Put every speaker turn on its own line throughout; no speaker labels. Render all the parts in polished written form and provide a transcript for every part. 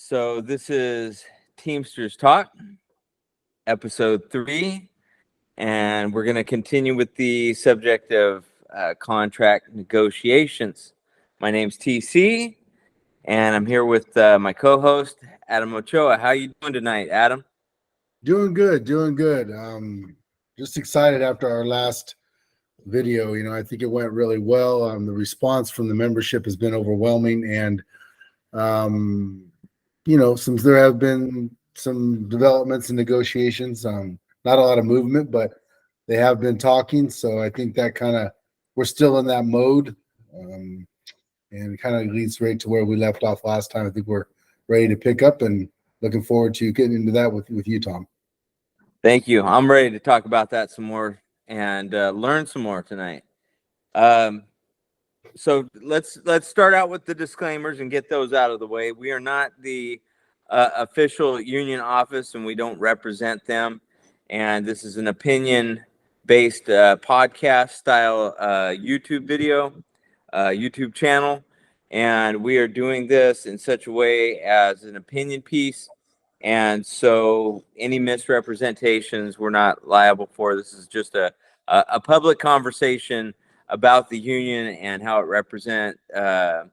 So this is Teamsters Talk, episode 3, and we're going to continue with the subject of contract negotiations. My name's TC, and I'm here with my co-host, Adam Ochoa. How you doing tonight, Adam?
Doing good. Just excited after our last video. I think it went really well. The response from the membership has been overwhelming, and since there have been some developments and negotiations, not a lot of movement, but they have been talking. So I think that we're still in that mode, and kind of leads right to where we left off last time. I think we're ready to pick up, and looking forward to getting into that with you, Tom.
Thank you. I'm ready to talk about that some more and learn some more tonight. So let's start out with the disclaimers and get those out of the way. We are not the official union office, and we don't represent them. And this is an opinion-based podcast-style YouTube video, YouTube channel. And we are doing this in such a way as an opinion piece. And so any misrepresentations we're not liable for. This is just a public conversation about the union and how it represents the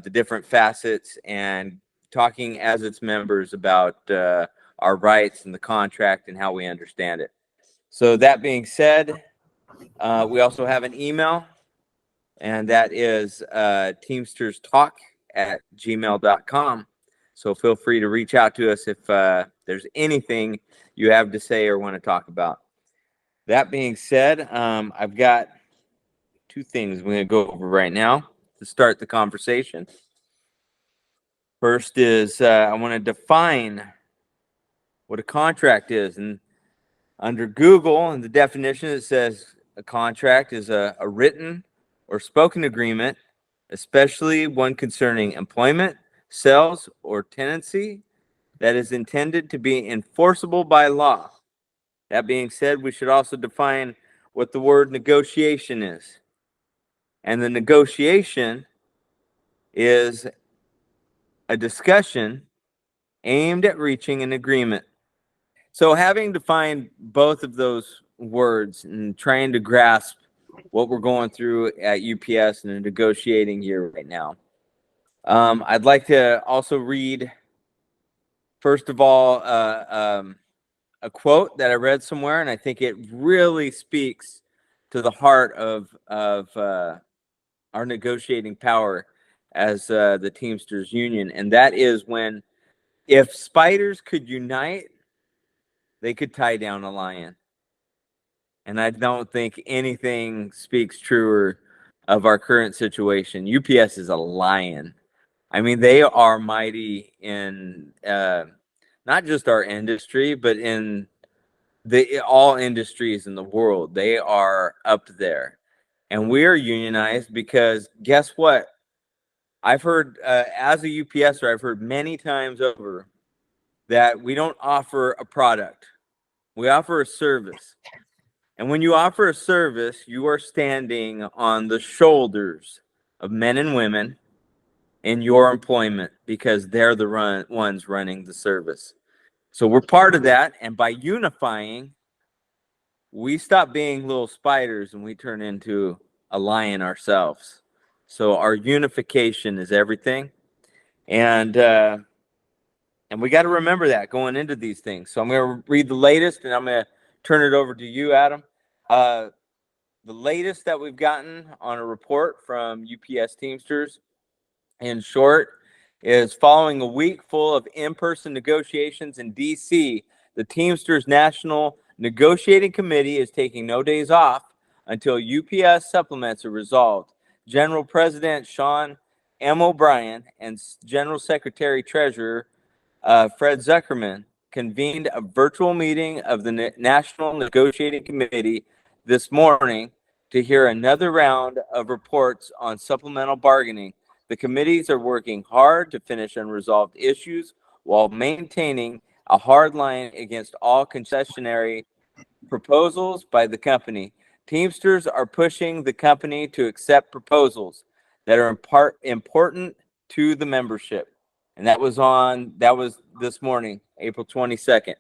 different facets, and talking as its members about our rights and the contract and how we understand it. So that being said, we also have an email, and that is teamsterstalk@gmail.com. So feel free to reach out to us if there's anything you have to say or want to talk about. That being said, I've got 2 things we're going to go over right now to start the conversation. First is I want to define what a contract is. And under Google, in the definition, it says a contract is a written or spoken agreement, especially one concerning employment, sales, or tenancy, that is intended to be enforceable by law. That being said, we should also define what the word negotiation is. And the negotiation is a discussion aimed at reaching an agreement. So having defined both of those words and trying to grasp what we're going through at UPS and negotiating here right now, I'd like to also read, first of all, a quote that I read somewhere, and I think it really speaks to the heart of our negotiating power as the Teamsters Union. And that is when, if spiders could unite, they could tie down a lion. And I don't think anything speaks truer of our current situation. UPS is a lion. I mean, they are mighty in not just our industry, but in all industries in the world. They are up there. And we are unionized because guess what? I've heard, as a UPSer, I've heard many times over that we don't offer a product. We offer a service. And when you offer a service, you are standing on the shoulders of men and women in your employment, because they're the ones running the service. So we're part of that. And by unifying, we stop being little spiders and we turn into a lion ourselves. So our unification is everything. And we got to remember that going into these things. So I'm going to read the latest, and I'm going to turn it over to you, Adam. The latest that we've gotten on a report from UPS Teamsters, in short, is following a week full of in-person negotiations in D.C., the Teamsters National Negotiating Committee is taking no days off until UPS supplements are resolved. General President Sean M. O'Brien and General Secretary Treasurer Fred Zuckerman convened a virtual meeting of the National Negotiating Committee this morning to hear another round of reports on supplemental bargaining. The committees are working hard to finish unresolved issues while maintaining a hard line against all concessionary proposals by the company. Teamsters are pushing the company to accept proposals that are important to the membership. And that was this morning, April 22nd.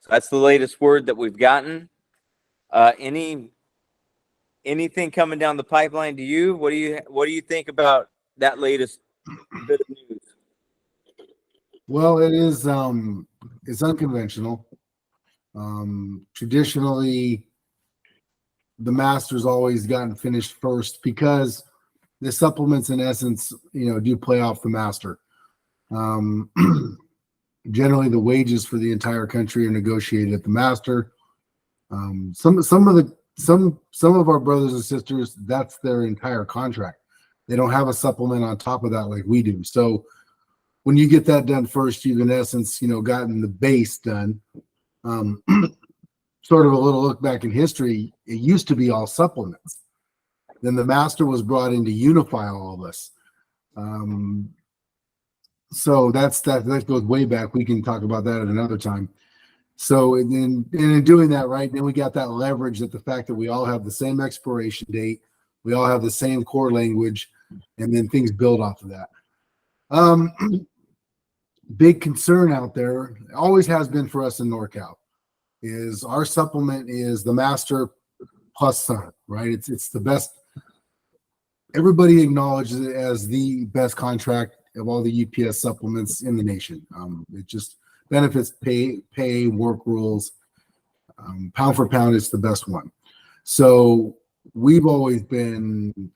So that's the latest word that we've gotten. Anything coming down the pipeline to you? What do you think about that latest bit of news?
Well, it is it's unconventional. Traditionally, the Masters always gotten finished first because the supplements, in essence, do play off the Master. Generally, the wages for the entire country are negotiated at the Master. Some of our brothers and sisters, that's their entire contract. They don't have a supplement on top of that like we do. So when you get that done first, you've in essence, gotten the base done. Sort of a little look back in history, it used to be all supplements. Then the Master was brought in to unify all of us. So that goes way back. We can talk about that at another time. So in doing that, right, then we got that leverage, that the fact that we all have the same expiration date, we all have the same core language, and then things build off of that. Big concern out there, always has been for us in NorCal, is our supplement is the Master plus Sun, right? It's the best. Everybody acknowledges it as the best contract of all the UPS supplements in the nation. It just benefits, pay, work rules. Pound for pound, it's the best one. So we've always been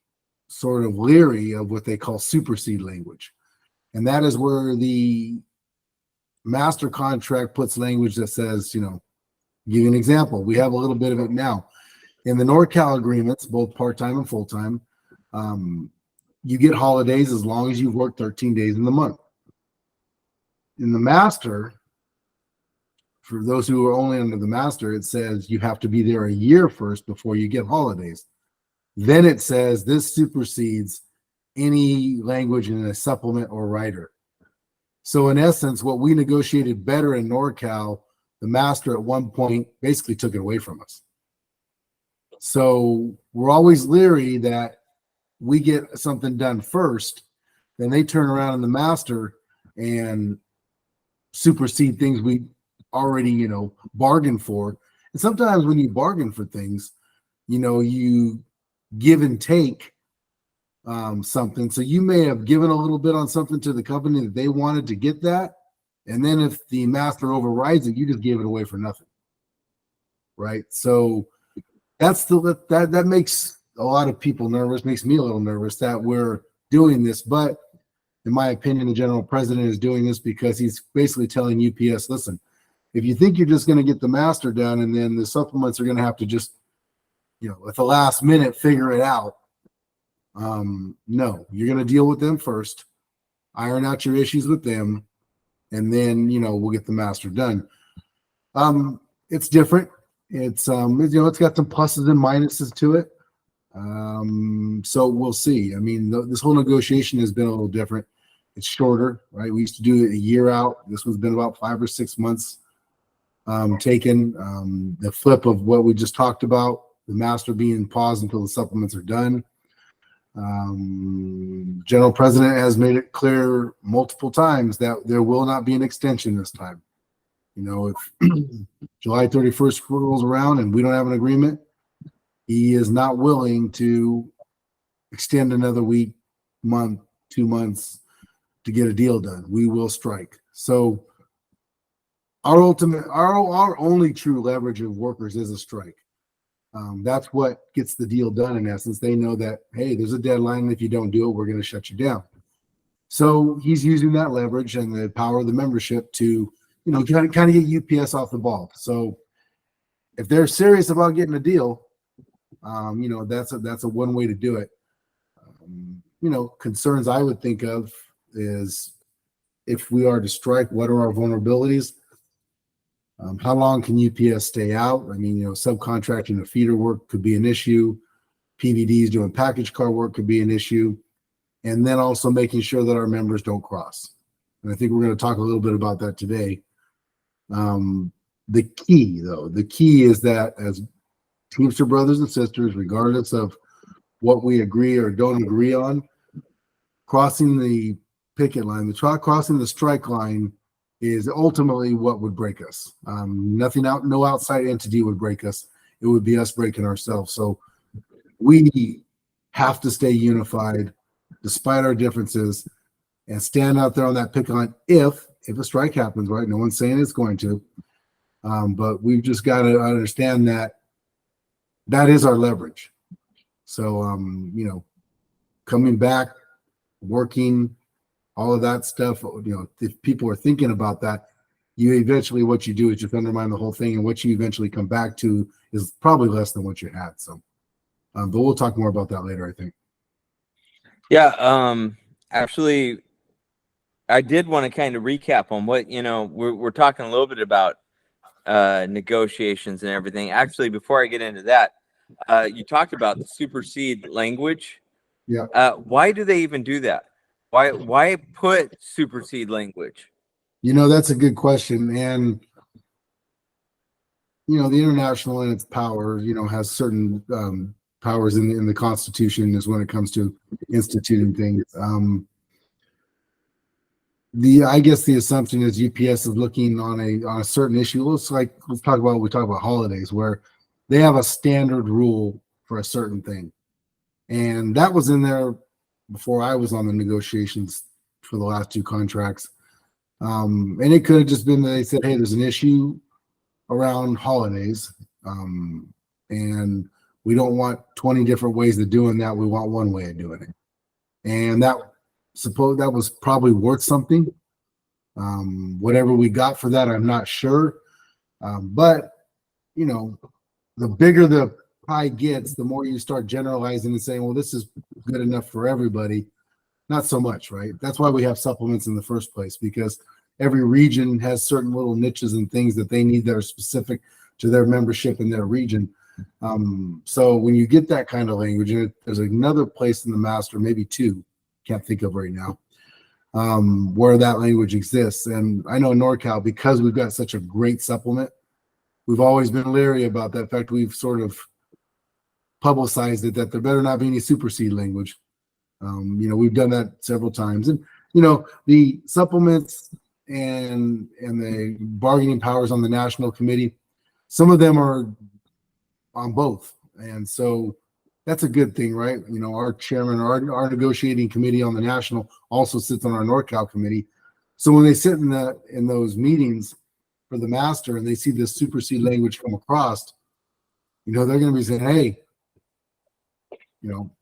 sort of leery of what they call supersede language. And that is where the Master contract puts language that says, give you an example. We have a little bit of it now. In the NorCal agreements, both part-time and full-time, you get holidays as long as you've worked 13 days in the month. In the Master, for those who are only under the Master, it says you have to be there a year first before you get holidays. Then it says this supersedes any language in a supplement or rider. So in essence, what we negotiated better in NorCal, the Master at one point basically took it away from us. So we're always leery that we get something done first, then they turn around in the Master and supersede things we already, bargained for. And sometimes when you bargain for things, you give and take something. So you may have given a little bit on something to the company that they wanted to get that. And then if the Master overrides it, you just gave it away for nothing. Right. So that makes a lot of people nervous, makes me a little nervous that we're doing this. But in my opinion, the general president is doing this because he's basically telling UPS, listen, if you think you're just going to get the Master done and then the supplements are going to have to just, at the last minute, figure it out. No, you're going to deal with them first, iron out your issues with them, and then, we'll get the Master done. It's different. It's got some pluses and minuses to it. So we'll see. I mean, this whole negotiation has been a little different. It's shorter, right? We used to do it a year out. This one's been about 5 or 6 months taken. The flip of what we just talked about, the Master being paused until the supplements are done. General President has made it clear multiple times that there will not be an extension this time. If July 31st rolls around and we don't have an agreement, he is not willing to extend another week, month, 2 months to get a deal done. We will strike. So our only true leverage of workers is a strike. That's what gets the deal done. In essence, they know that, hey, there's a deadline, and if you don't do it, we're going to shut you down. So he's using that leverage and the power of the membership to, kind of get UPS off the ball. So if they're serious about getting a deal, that's a one way to do it. Concerns I would think of is if we are to strike, what are our vulnerabilities? How long can UPS stay out? I mean, subcontracting the feeder work could be an issue. PVDs doing package car work could be an issue. And then also making sure that our members don't cross. And I think we're going to talk a little bit about that today. The key is that as Teamster brothers and sisters, regardless of what we agree or don't agree on, crossing the picket line. Crossing the strike line is ultimately what would break us. No outside entity would break us. It would be us breaking ourselves. So we have to stay unified despite our differences and stand out there on that picket line if a strike happens, right? No one's saying it's going to. But we've just got to understand that is our leverage. So, coming back, working, all of that stuff, if people are thinking about that, what you do is just undermine the whole thing. And what you eventually come back to is probably less than what you had. So, but we'll talk more about that later, I think.
Yeah. Actually, I did want to kind of recap on what, we're talking a little bit about negotiations and everything. Actually, before I get into that, you talked about the supersede language.
Yeah.
Why do they even do that? Why put supersede language?
That's a good question. And, the international in its power, has certain powers in the Constitution is when it comes to instituting things. I guess the assumption is UPS is looking on a certain issue. We talk about holidays where they have a standard rule for a certain thing. And that was in there before I was on the negotiations for the last two contracts. And it could have just been that they said, hey, there's an issue around holidays. And we don't want 20 different ways of doing that. We want one way of doing it. And that was probably worth something. Whatever we got for that, I'm not sure. But the bigger the pie gets, the more you start generalizing and saying, well, this is good enough for everybody. Not so much, right? That's why we have supplements in the first place, because every region has certain little niches and things that they need that are specific to their membership in their region. So when you get that kind of language, and there's another place in the master, maybe two, can't think of right now, where that language exists. And I know NorCal, because we've got such a great supplement, we've always been leery about that. In fact, we've sort of publicized it that there better not be any supersede language. We've done that several times. And, the supplements and the bargaining powers on the national committee, some of them are on both. And so that's a good thing, right? Our chairman, our negotiating committee on the national also sits on our NorCal committee. So when they sit in those meetings for the master and they see this supersede language come across, they're going to be saying, hey,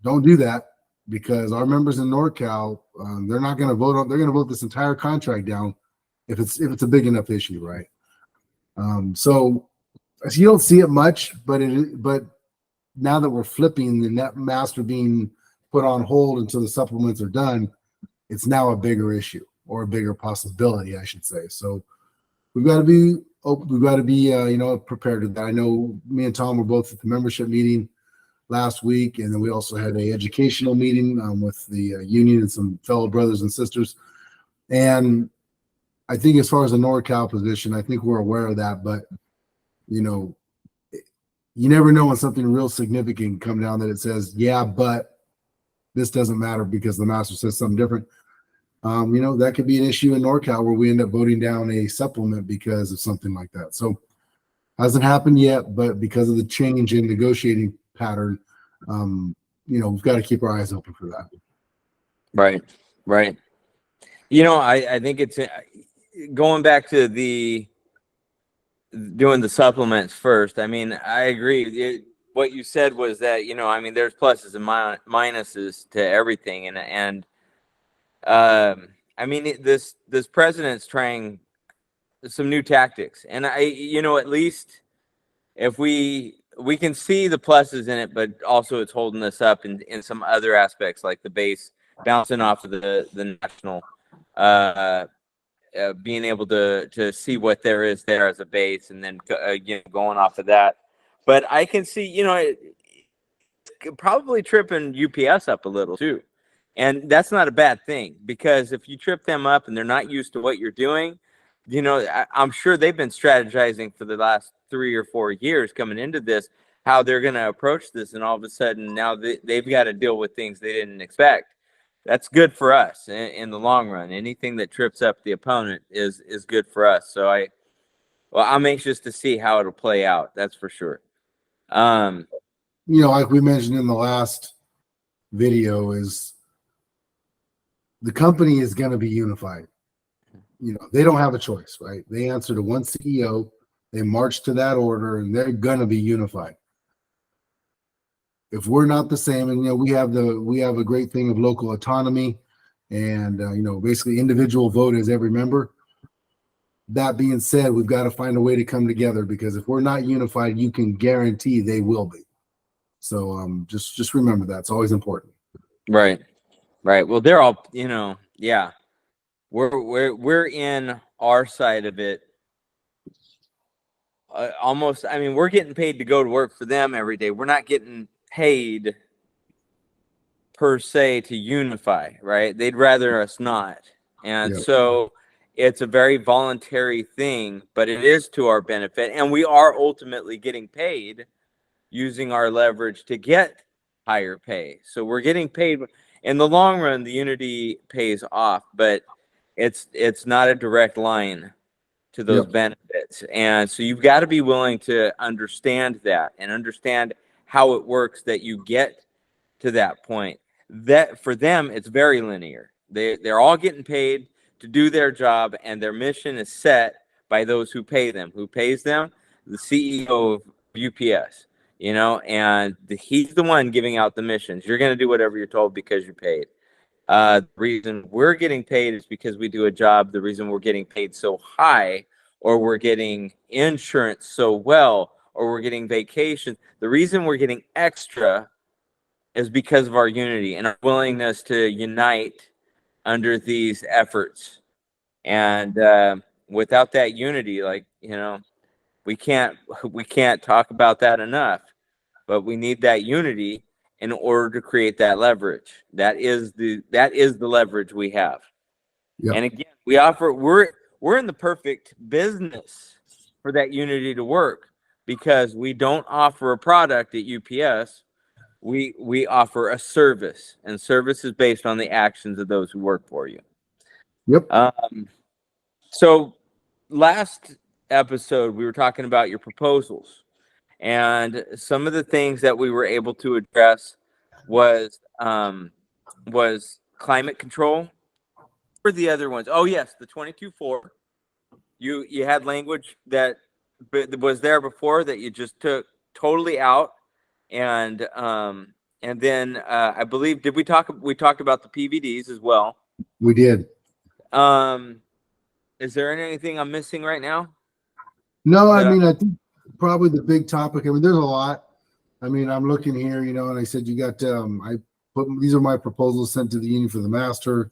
don't do that, because our members in NorCal, they're not going to vote they're going to vote this entire contract down if it's a big enough issue, right? So you don't see it much, but now that we're flipping the net master being put on hold until the supplements are done, it's now a bigger issue, or a bigger possibility, I should say. So we've got to be prepared to that. I know me and Tom were both at the membership meeting last week, and then we also had a educational meeting with the union and some fellow brothers and sisters. And I think as far as the NorCal position, I think we're aware of that, but you never know when something real significant can come down that it says, yeah, but this doesn't matter because the master says something different. That could be an issue in NorCal where we end up voting down a supplement because of something like that. So hasn't happened yet, but because of the change in negotiating pattern, we've got to keep our eyes open for that.
Right. I think it's going back to doing the supplements first. I mean, I agree. What you said was that, there's pluses and minuses to everything. And this president's trying some new tactics. And at least if we can see the pluses in it, but also it's holding us up in some other aspects, like the base bouncing off of the national, being able to see what there is there as a base, and then going off of that. But I can see, probably tripping UPS up a little too. And that's not a bad thing, because if you trip them up and they're not used to what you're doing, I'm sure they've been strategizing for the last 3 or 4 years coming into this, how they're going to approach this. And all of a sudden now they've got to deal with things they didn't expect. that's good for us in the long run. Anything that trips up the opponent is good for us. So I'm anxious to see how it'll play out. That's for sure.
Like we mentioned in the last video, is the company is going to be unified. They don't have a choice, right? They answer to one CEO, they march to that order, and they're going to be unified. If we're not the same, and we have a great thing of local autonomy, and basically individual vote as every member. That being said, we've got to find a way to come together, because if we're not unified, you can guarantee they will be. So just remember that. It's always important.
Right. Well, they're all, yeah. We're in our side of it. Almost, I mean, we're getting paid to go to work for them every day. We're not getting paid per se to unify, right? They'd rather us not. And so it's a very voluntary thing, but it is to our benefit. And we are ultimately getting paid using our leverage to get higher pay. So we're getting paid in the long run. The unity pays off, but it's not a direct line to those benefits. And so you've got to be willing to understand that and understand how it works, that you get to that point. That for them, it's very linear. They're all getting paid to do their job, and their mission is set by those who pay them. Who pays them? The CEO of UPS, and he's the one giving out the missions. You're going to do whatever you're told because you're paid. The reason we're getting paid is because we do a job. The reason we're getting paid so high, or we're getting insurance so well, or we're getting vacation, the reason we're getting extra is because of our unity and our willingness to unite under these efforts. And without that unity, we can't talk about that enough. But we need that unity in order to create that leverage. That is the leverage we have. Yep. And again, we're in the perfect business for that unity to work, because we don't offer a product at UPS. We offer a service, and service is based on the actions of those who work for you.
Yep.
So last episode, we were talking about your proposals. And some of the things that we were able to address was climate control. For the other ones, oh yes, the 22.4. You had language that was there before that you just took totally out, and then I believe we talked about the PVDs as well.
We did.
Is there anything I'm missing right now?
No, I think probably the big topic. I mean, there's a lot. I mean, I'm looking here, and I said you got. I put these are my proposals sent to the union for the master.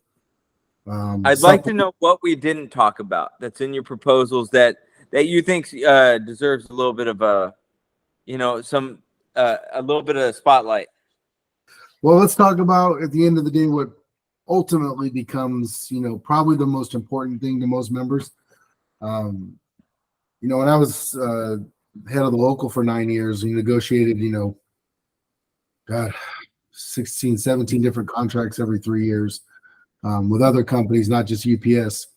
I'd like to know what we didn't talk about that's in your proposals that you think deserves a little bit of a, a little bit of a spotlight.
Well, let's talk about, at the end of the day, what ultimately becomes, probably the most important thing to most members. When I was head of the local for 9 years, we negotiated, 16, 17 different contracts every 3 years with other companies, not just UPS.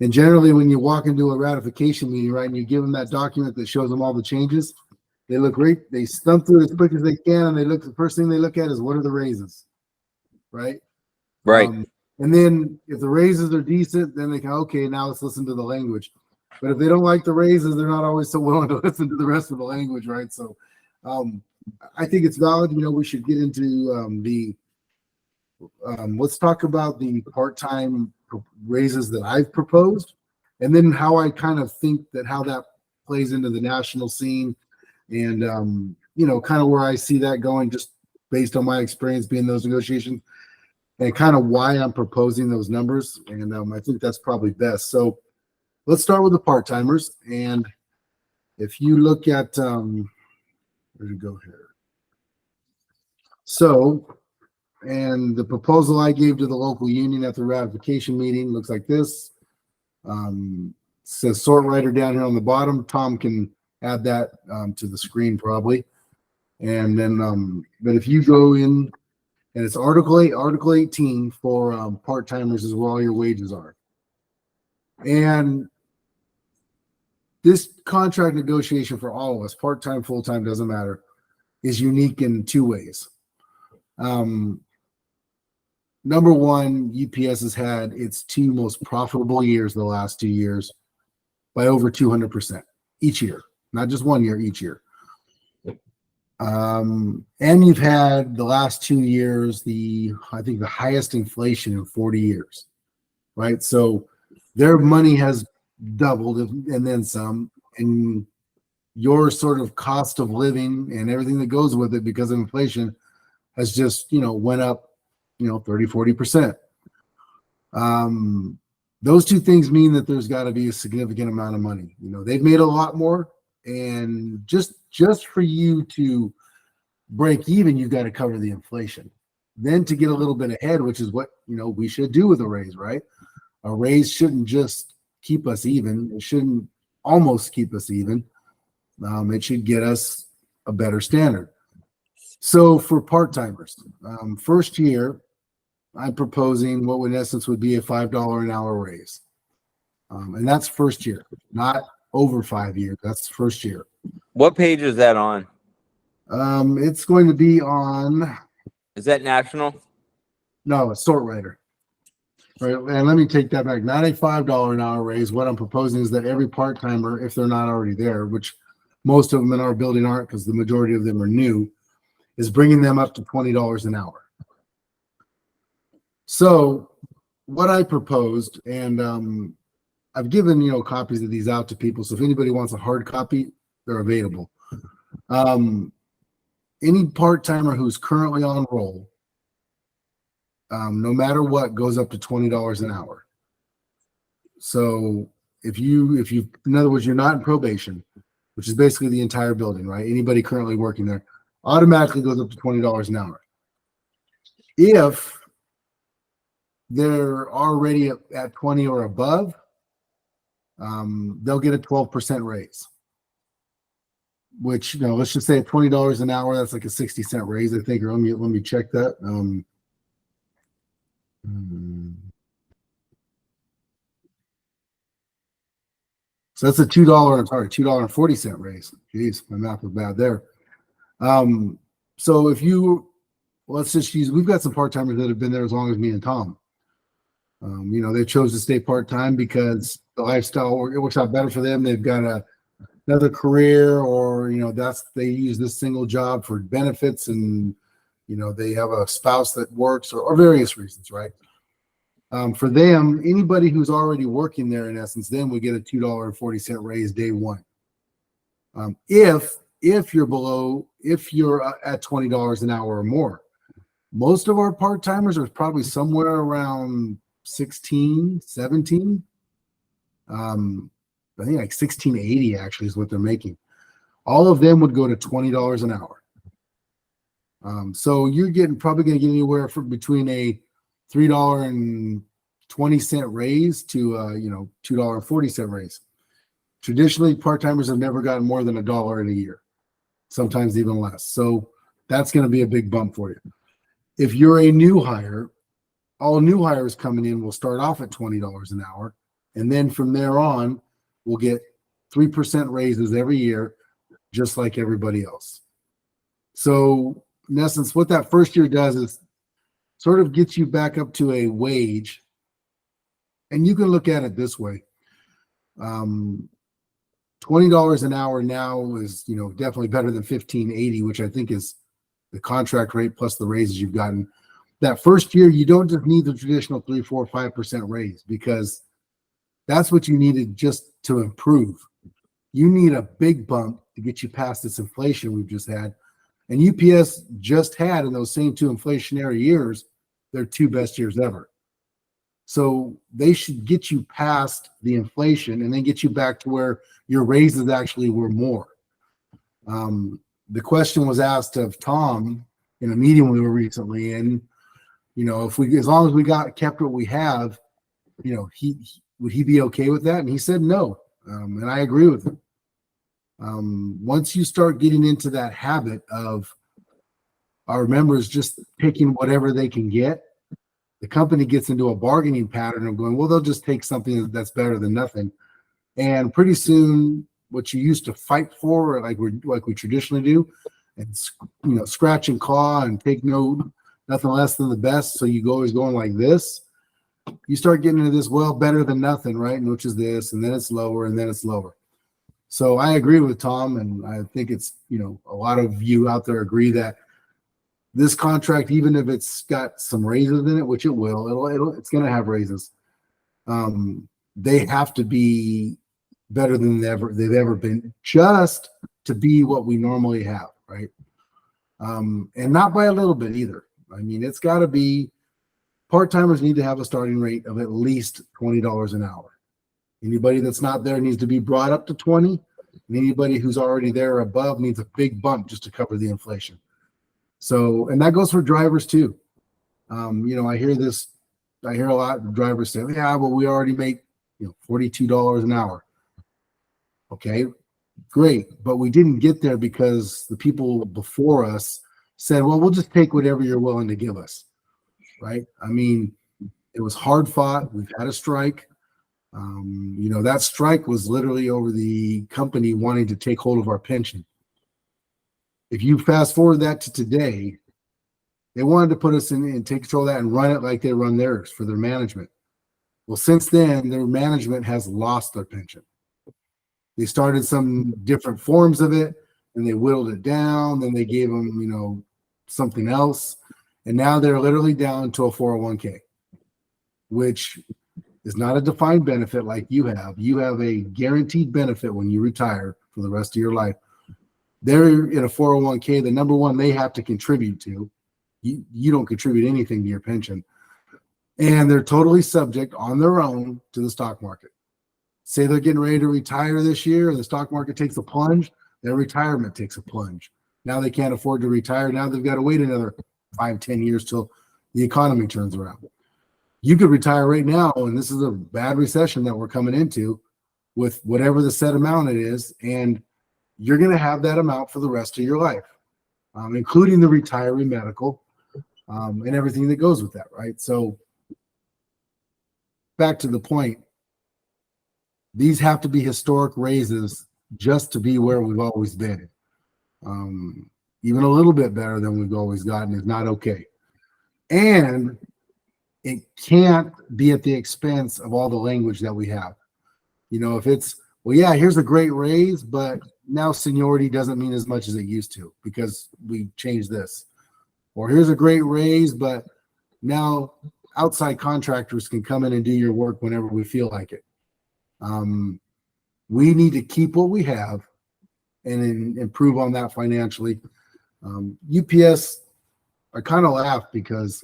And generally, when you walk into a ratification meeting, right, and you give them that document that shows them all the changes, they look great. They thumb through it as quick as they can, and the first thing they look at is, what are the raises, right?
Right.
And then if the raises are decent, then they can, okay, now let's listen to the language. But if they don't like the raises, they're not always so willing to listen to the rest of the language, right? So I think it's valid. We should get into let's talk about the part-time raises that I've proposed, and then how I kind of think that how that plays into the national scene, and kind of where I see that going, just based on my experience being in those negotiations, and kind of why I'm proposing those numbers. And I think that's probably best. So let's start with the part-timers. And if you look at where to go here. So, and the proposal I gave to the local union at the ratification meeting looks like this. Says sort writer down here on the bottom. Tom can add that to the screen probably. And then, but if you go in And it's Article 18 for part-timers is where all your wages are. And this contract negotiation for all of us, part-time, full-time, doesn't matter, is unique in two ways. Number one, UPS has had its two most profitable years the last 2 years by over 200% each year, not just 1 year, each year. And you've had the last 2 years, I think the highest inflation in 40 years, right? So their money has doubled and then some, and your sort of cost of living and everything that goes with it because of inflation has just, went up, 30-40%. Those two things mean that there's got to be a significant amount of money. They've made a lot more, and just for you to break even, you've got to cover the inflation. Then to get a little bit ahead, which is what we should do with a raise, right? A raise shouldn't just keep us even. It shouldn't almost keep us even. It should get us a better standard. So for part-timers, first year, I'm proposing what in essence would be a $5 an hour raise. And that's first year, not over 5 years. That's first year.
What page is that on?
It's going to be on.
Is that national?
No, it's Sort Writer. Right. And let me take that back. Not a $5 an hour raise. What I'm proposing is that every part-timer, if they're not already there, which most of them in our building aren't because the majority of them are new, is bringing them up to $20 an hour. So what I proposed, and I've given, copies of these out to people. So if anybody wants a hard copy, they're available. Any part-timer who's currently on roll, no matter what, goes up to $20 an hour. So if you, in other words, you're not in probation, which is basically the entire building, right? Anybody currently working there automatically goes up to $20 an hour. If they're already at 20 or above, they'll get a 12% raise. Which, let's just say at $20 an hour, that's like a 60-cent raise, I think. Or let me check that. So that's a $2.40 raise. Jeez, my math was bad there. So if let's just use, we've got some part-timers that have been there as long as me and Tom. They chose to stay part-time because the lifestyle, it works out better for them. They've got another career, or, they use this single job for benefits, and, they have a spouse that works, or various reasons, right? For them, anybody who's already working there, in essence, then would get a $2.40 raise day one. If you're at $20 an hour or more. Most of our part-timers are probably somewhere around 16, 17. I think like 1680 actually is what they're making. All of them would go to $20 an hour. So you're probably going to get anywhere from between a $3.20 raise to $2.40 raise. Traditionally, part-timers have never gotten more than $1 in a year, sometimes even less. So that's going to be a big bump for you. If you're a new hire, all new hires coming in will start off at $20 an hour. And then from there on, we'll get 3% raises every year, just like everybody else. So in essence, what that first year does is sort of gets you back up to a wage. And you can look at it this way. $20 an hour now is, definitely better than $15.80, which I think is the contract rate plus the raises you've gotten. That first year, you don't just need the traditional 3, 4, 5% raise, because that's what you needed just to improve. You need a big bump to get you past this inflation we've just had. And UPS just had, in those same 2 inflationary years, their 2 best years ever. So they should get you past the inflation and then get you back to where your raises actually were more. The question was asked of Tom in a meeting we were recently in, as long as we kept what we have, would he be okay with that? And he said no. And I agree with him. Once you start getting into that habit of, our members just picking whatever they can get, the company gets into a bargaining pattern of going, well, they'll just take something that's better than nothing. And pretty soon, what you used to fight for, like we traditionally do, and scratch and claw and take nothing less than the best. So you always going like this. You start getting into this, well, better than nothing, right? And which is this, and then it's lower, and then it's lower. So I agree with Tom, and I think it's, a lot of you out there agree that this contract, even if it's got some raises in it, which it will, it's going to have raises. They have to be better than they've ever been, just to be what we normally have, right? And not by a little bit either. I mean, it's got to be, part-timers need to have a starting rate of at least $20 an hour. Anybody that's not there needs to be brought up to 20, and anybody who's already there or above needs a big bump just to cover the inflation. So, and that goes for drivers too. I hear a lot of drivers say, yeah, well, we already make, $42 an hour. Okay, great. But we didn't get there because the people before us said, well, we'll just take whatever you're willing to give us. Right. I mean, it was hard fought. We've had a strike. That strike was literally over the company wanting to take hold of our pension. If you fast forward that to today, they wanted to put us in and take control of that and run it like they run theirs for their management. Well, since then, their management has lost their pension. They started some different forms of it, and they whittled it down. Then they gave them, something else. And now they're literally down to a 401k, which is not a defined benefit like you have. You have a guaranteed benefit when you retire for the rest of your life. They're in a 401k. The number one they have to contribute to. You don't contribute anything to your pension. And they're totally subject on their own to the stock market. Say they're getting ready to retire this year and the stock market takes a plunge, their retirement takes a plunge. Now they can't afford to retire. Now they've got to wait another 5-10 years till the economy turns around. You could retire right now, and this is a bad recession that we're coming into with whatever the set amount it is, and you're going to have that amount for the rest of your life, including the retiree medical and everything that goes with that, right? So back to the point, these have to be historic raises just to be where we've always been. Even a little bit better than we've always gotten is not okay. And it can't be at the expense of all the language that we have. If it's, well, yeah, here's a great raise, but now seniority doesn't mean as much as it used to because we changed this. Or here's a great raise, but now outside contractors can come in and do your work whenever we feel like it. We need to keep what we have and improve on that financially. UPS, I kind of laugh because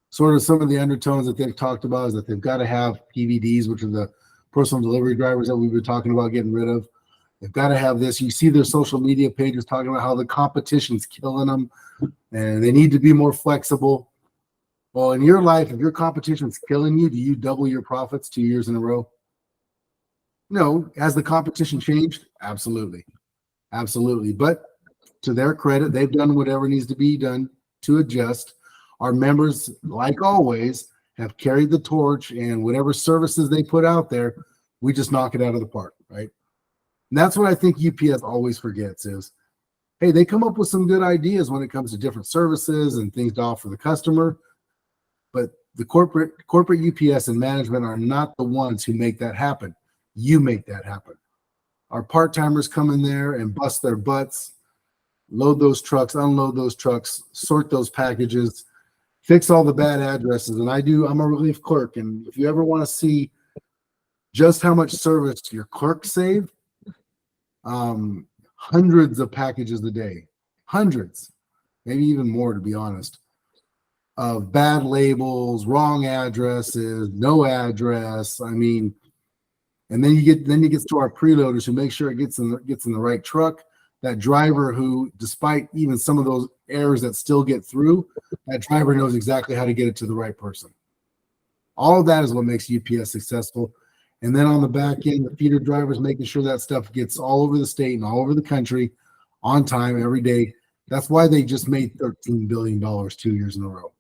sort of some of the undertones that they've talked about is that they've got to have PVDs, which are the personal delivery drivers that we've been talking about getting rid of. They've got to have this. You see their social media pages talking about how the competition's killing them and they need to be more flexible. Well, in your life, if your competition's killing you, do you double your profits 2 years in a row? No. Has the competition changed? Absolutely. Absolutely. But to their credit, they've done whatever needs to be done to adjust. Our members, like always, have carried the torch, and whatever services they put out there, we just knock it out of the park, right? And that's what I think UPS always forgets is, hey, they come up with some good ideas when it comes to different services and things to offer the customer, but the corporate UPS and management are not the ones who make that happen. You make that happen. Our part-timers come in there and bust their butts, load those trucks, unload those trucks, sort those packages, fix all the bad addresses. And I'm a relief clerk. And if you ever want to see just how much service your clerks save, hundreds of packages a day, hundreds, maybe even more, to be honest, of bad labels, wrong addresses, no address. I mean, and then you get to our preloaders who make sure it gets in the right truck. That driver who, despite even some of those errors that still get through, that driver knows exactly how to get it to the right person. All of that is what makes UPS successful. And then on the back end, the feeder drivers making sure that stuff gets all over the state and all over the country on time every day. That's why they just made $13 billion 2 years in a row.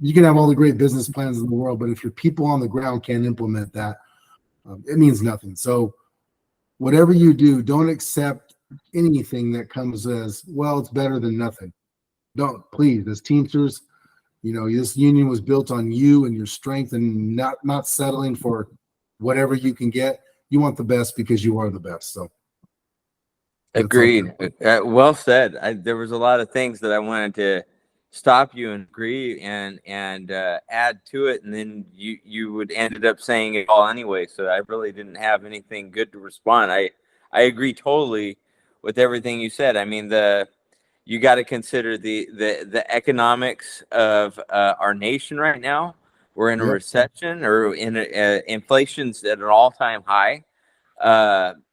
You can have all the great business plans in the world, but if your people on the ground can't implement that, it means nothing. So whatever you do, don't accept anything that comes as, well, it's better than nothing. Don't, please, as Teamsters, this union was built on you and your strength, and not settling for whatever you can get. You want the best because you are the best. So
agreed. Well said. There was a lot of things that I wanted to stop you and agree and add to it, and then you would ended up saying it all anyway. So I really didn't have anything good to respond. I agree totally with everything you said. I mean, you got to consider the economics of our nation right now. We're in a recession, or in inflation's at an all-time high.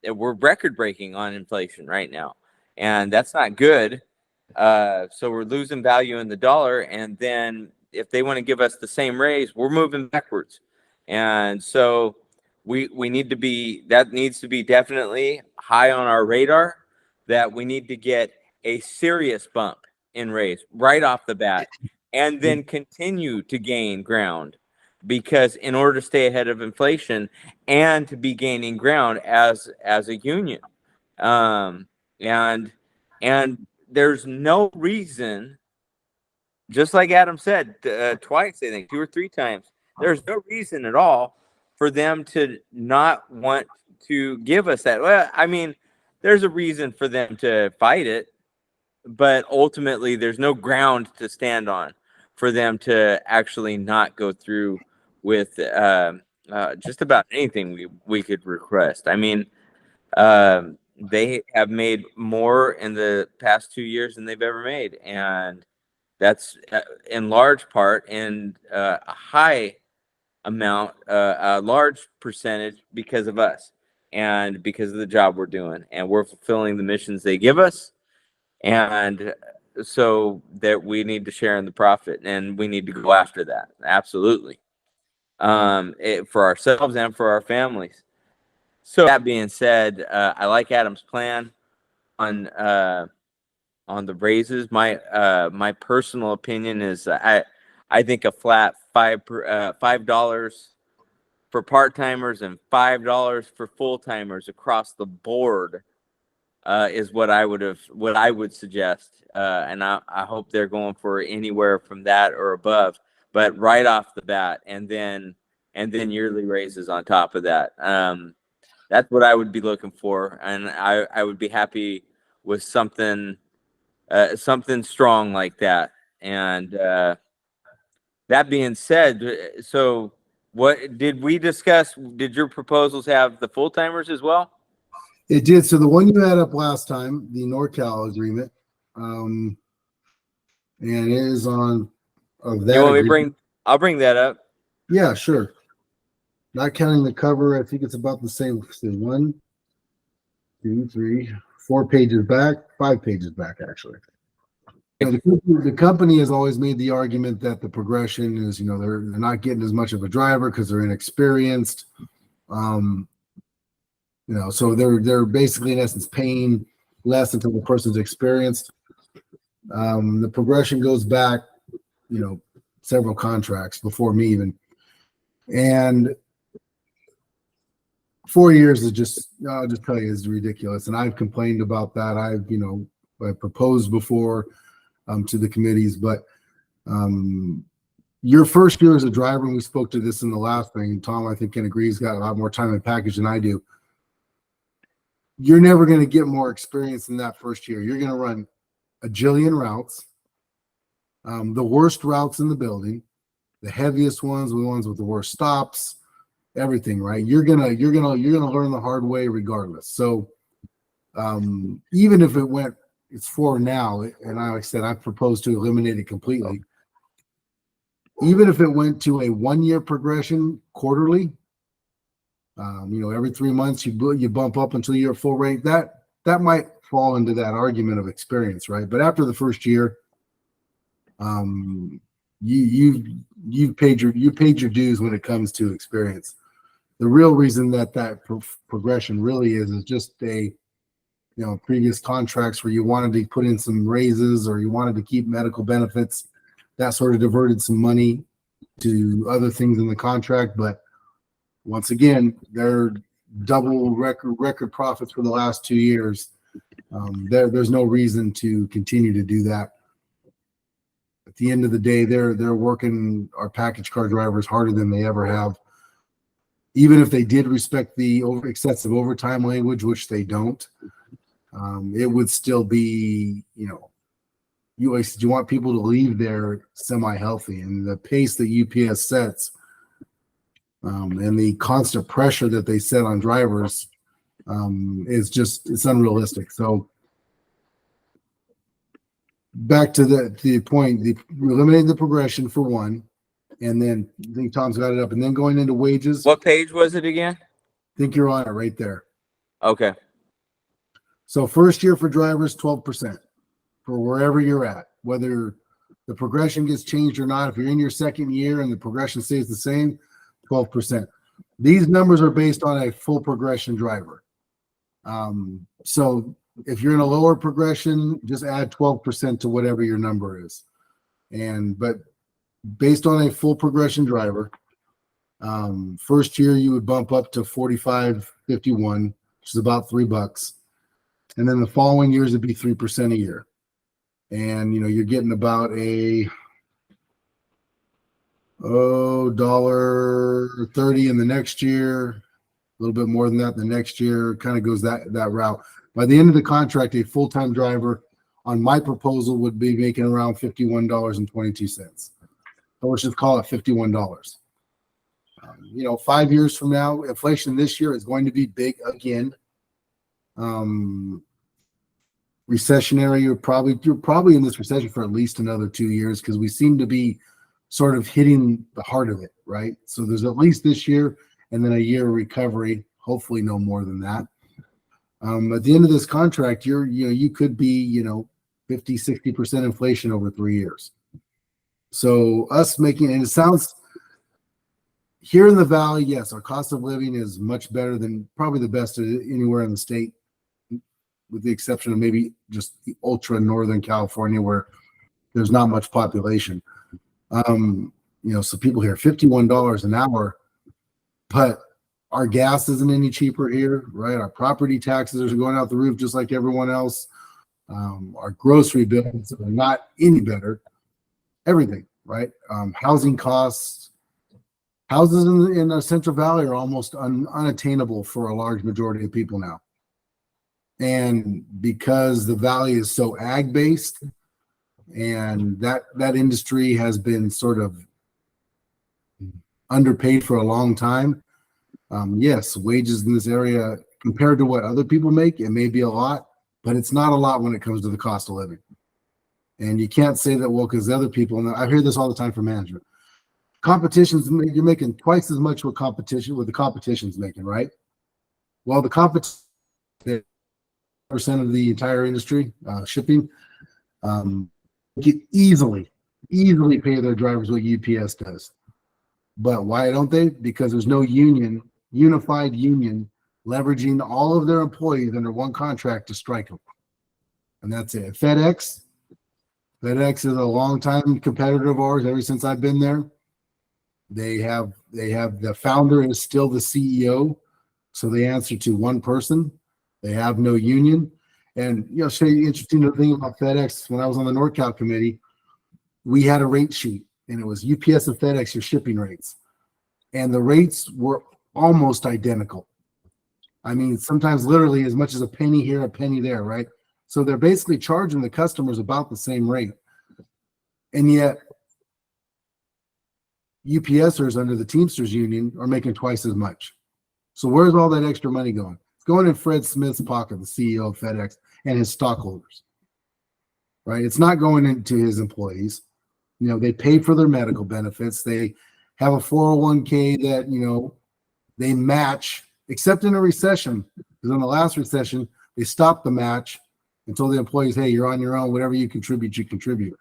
We're record breaking on inflation right now, and that's not good. So we're losing value in the dollar, and then if they want to give us the same raise, we're moving backwards. And so we need to be, that needs to be definitely high on our radar, that we need to get a serious bump in raise right off the bat, and then continue to gain ground, because in order to stay ahead of inflation and to be gaining ground as a union, and there's no reason, just like Adam said twice, I think 2 or 3 times, there's no reason at all for them to not want to give us that. Well, I mean, there's a reason for them to fight it, but ultimately there's no ground to stand on for them to actually not go through with just about anything we could request. I mean, they have made more in the past 2 years than they've ever made, and that's in large part, and a high amount, a large percentage, because of us and because of the job we're doing, and we're fulfilling the missions they give us. And so that we need to share in the profit, and we need to go after that. Absolutely. For ourselves and for our families. So that being said, I like Adam's plan on the raises. My personal opinion is, I think a flat $5 for part-timers and $5 for full-timers across the board is what I would suggest, and I hope they're going for anywhere from that or above, but right off the bat, and then yearly raises on top of that. That's what I would be looking for, and I would be happy with something strong like that. And that being said, so what did we discuss? Did your proposals have the full timers as well?
It did. So the one you had up last time, the NorCal agreement, and it is on of that.
You want me to I'll bring that up.
Yeah, sure. Not counting the cover, I think it's about the same. So 1, 2, 3, 4 pages back, 5 pages back, actually. The company has always made the argument that the progression is, they're not getting as much of a driver because they're inexperienced. So they're basically in essence paying less until the person's experienced. The progression goes back, several contracts before me even, and 4 years is I'll just tell you, is ridiculous. And I've complained about that. I've proposed before to the committees, but your first year as a driver, and we spoke to this in the last thing, Tom, I think, can agree, he's got a lot more time in package than I do. You're never going to get more experience in that first year. You're going to run a jillion routes, the worst routes in the building, the heaviest ones, the ones with the worst stops, everything, right? You're gonna learn the hard way regardless. So even if it's 4 now, and like I said, I propose to eliminate it completely. Even if it went to a 1-year progression quarterly, every 3 months you bump up until you're at full rate, that might fall into that argument of experience, right? But after the first year, you've paid your dues when it comes to experience. The real reason that progression really is just a previous contracts where you wanted to put in some raises or you wanted to keep medical benefits. That sort of diverted some money to other things in the contract. But once again, they're double record profits for the last 2 years. There's no reason to continue to do that. At the end of the day, they're working our package car drivers harder than they ever have. Even if they did respect the excessive overtime language, which they don't, it would still be, you want people to leave there semi-healthy, and the pace that UPS sets, and the constant pressure that they set on drivers, it's unrealistic. So back to the point, eliminating the progression for one, and then I think Tom's got it up, and then going into wages.
What page was it again?
I think you're on it right there.
Okay.
So first year for drivers, 12% for wherever you're at, whether the progression gets changed or not. If you're in your second year and the progression stays the same, 12%. These numbers are based on a full progression driver. So if you're in a lower progression, just add 12% to whatever your number is. But based on a full progression driver, first year you would bump up to 45.51, which is about $3. And then the following years it'd be 3% a year. And you're getting about a $1.30 in the next year, a little bit more than that the next year. Kind of goes that route. By the end of the contract, a full-time driver on my proposal would be making around $51.22. So let's just call it $51. 5 years from now, inflation this year is going to be big again. Recessionary, you're probably in this recession for at least another 2 years, because we seem to be sort of hitting the heart of it, right? So there's at least this year and then a year of recovery, hopefully no more than that. At the end of this contract, you could be 50-60% inflation over 3 years. So us making, and it sounds here in the Valley, yes, our cost of living is much better than probably the best anywhere in the state, with the exception of maybe just the ultra northern California where there's not much population. So people here, $51 an hour, but our gas isn't any cheaper here, right? Our property taxes are going out the roof just like everyone else. Our grocery bills are not any better. Everything, right? Housing costs. Houses in the Central Valley are almost unattainable for a large majority of people now. And because the Valley is so ag-based, and that industry has been sort of underpaid for a long time, yes, wages in this area compared to what other people make, it may be a lot, but it's not a lot when it comes to the cost of living. And you can't say that, well, because other people, and I hear this all the time from management, competitions, you're making twice as much with the competition's making, right? Well, the competition, percent of the entire industry, shipping, can easily pay their drivers what UPS does. But why don't they? Because there's no unified union leveraging all of their employees under one contract to strike them. And that's it. FedEx is a longtime competitor of ours ever since I've been there. They have the founder is still the CEO, so they answer to one person. They have no union. And show you interesting thing about FedEx. When I was on the NorCal committee, we had a rate sheet, and it was UPS and FedEx, your shipping rates. And the rates were almost identical. I mean, sometimes literally as much as a penny here, a penny there, right? So they're basically charging the customers about the same rate. And yet UPSers under the Teamsters union are making twice as much. So where's all that extra money going? It's going in Fred Smith's pocket, the CEO of FedEx, and his stockholders, right? It's not going into his employees. They pay for their medical benefits. They have a 401k that, they match, except in a recession, because in the last recession, they stopped the match and told the employees, hey, you're on your own. Whatever you contribute, you contribute.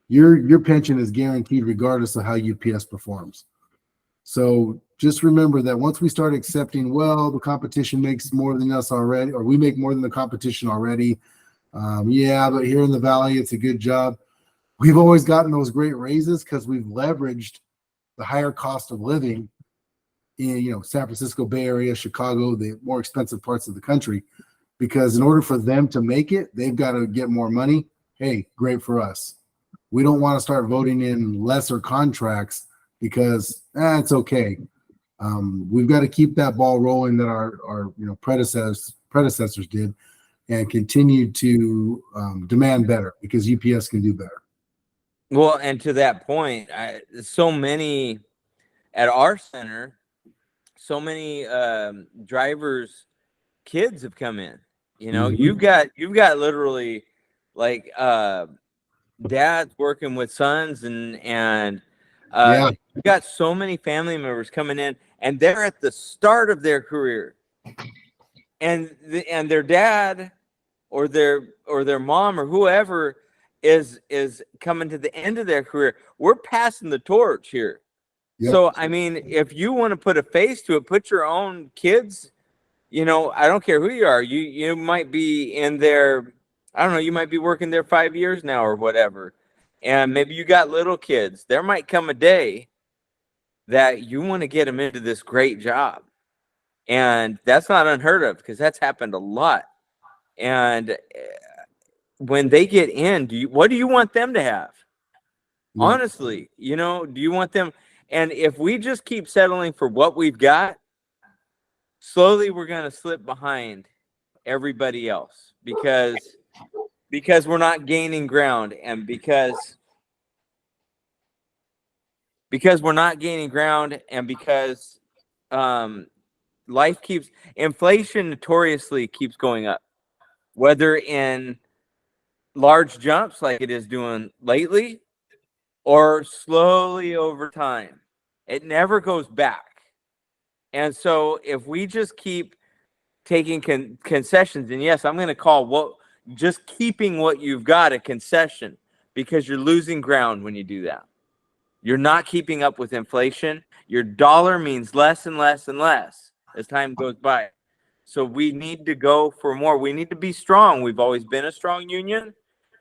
Your pension is guaranteed regardless of how UPS performs. So just remember that once we start accepting, well, the competition makes more than us already, or we make more than the competition already. Yeah, but here in the Valley, it's a good job. We've always gotten those great raises because we've leveraged the higher cost of living in, San Francisco Bay Area, Chicago, the more expensive parts of the country, because in order for them to make it, they've got to get more money. Hey, great for us. We don't want to start voting in lesser contracts because it's okay. We've got to keep that ball rolling that our predecessors did, and continue to demand better, because UPS can do better.
Well, and to that point, so many at our center, so many drivers' kids have come in. You've got literally like dads working with sons, and you've got so many family members coming in, and they're at the start of their career, and their dad or their mom or whoever is coming to the end of their career. We're passing the torch here. Yep. So I mean, if you want to put a face to it, put your own kids. I don't care who you are. You might be in there. I don't know. You might be working there 5 years now or whatever, and maybe you got little kids. There might come a day that you want to get them into this great job, and that's not unheard of, because that's happened a lot. And when they get in, what do you want them to have? Yeah. Honestly, do you want them? And if we just keep settling for what we've got, slowly we're going to slip behind everybody else, because we're not gaining ground, and because we're not gaining ground, and because inflation notoriously keeps going up, whether in large jumps like it is doing lately, or slowly over time. It never goes back. And so if we just keep taking concessions, and yes, I'm going to call just keeping what you've got a concession, because you're losing ground when you do that. You're not keeping up with inflation. Your dollar means less and less and less as time goes by. So we need to go for more. We need to be strong. We've always been a strong union,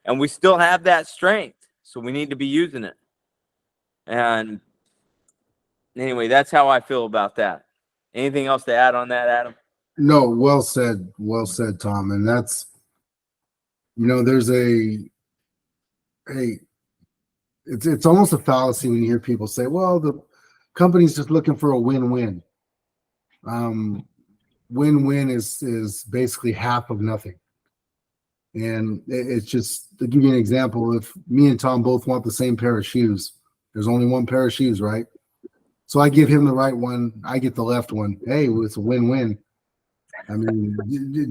and we still have that strength. So we need to be using it. And anyway, that's how I feel about that. Anything else to add on that, Adam?
No, well said, Tom. And that's, there's it's almost a fallacy when you hear people say, well, the company's just looking for a win-win. Win-win is basically half of nothing. And it's just, to give you an example, if me and Tom both want the same pair of shoes, there's only one pair of shoes, right? So I give him the right one, I get the left one. Hey, it's a win-win. I mean,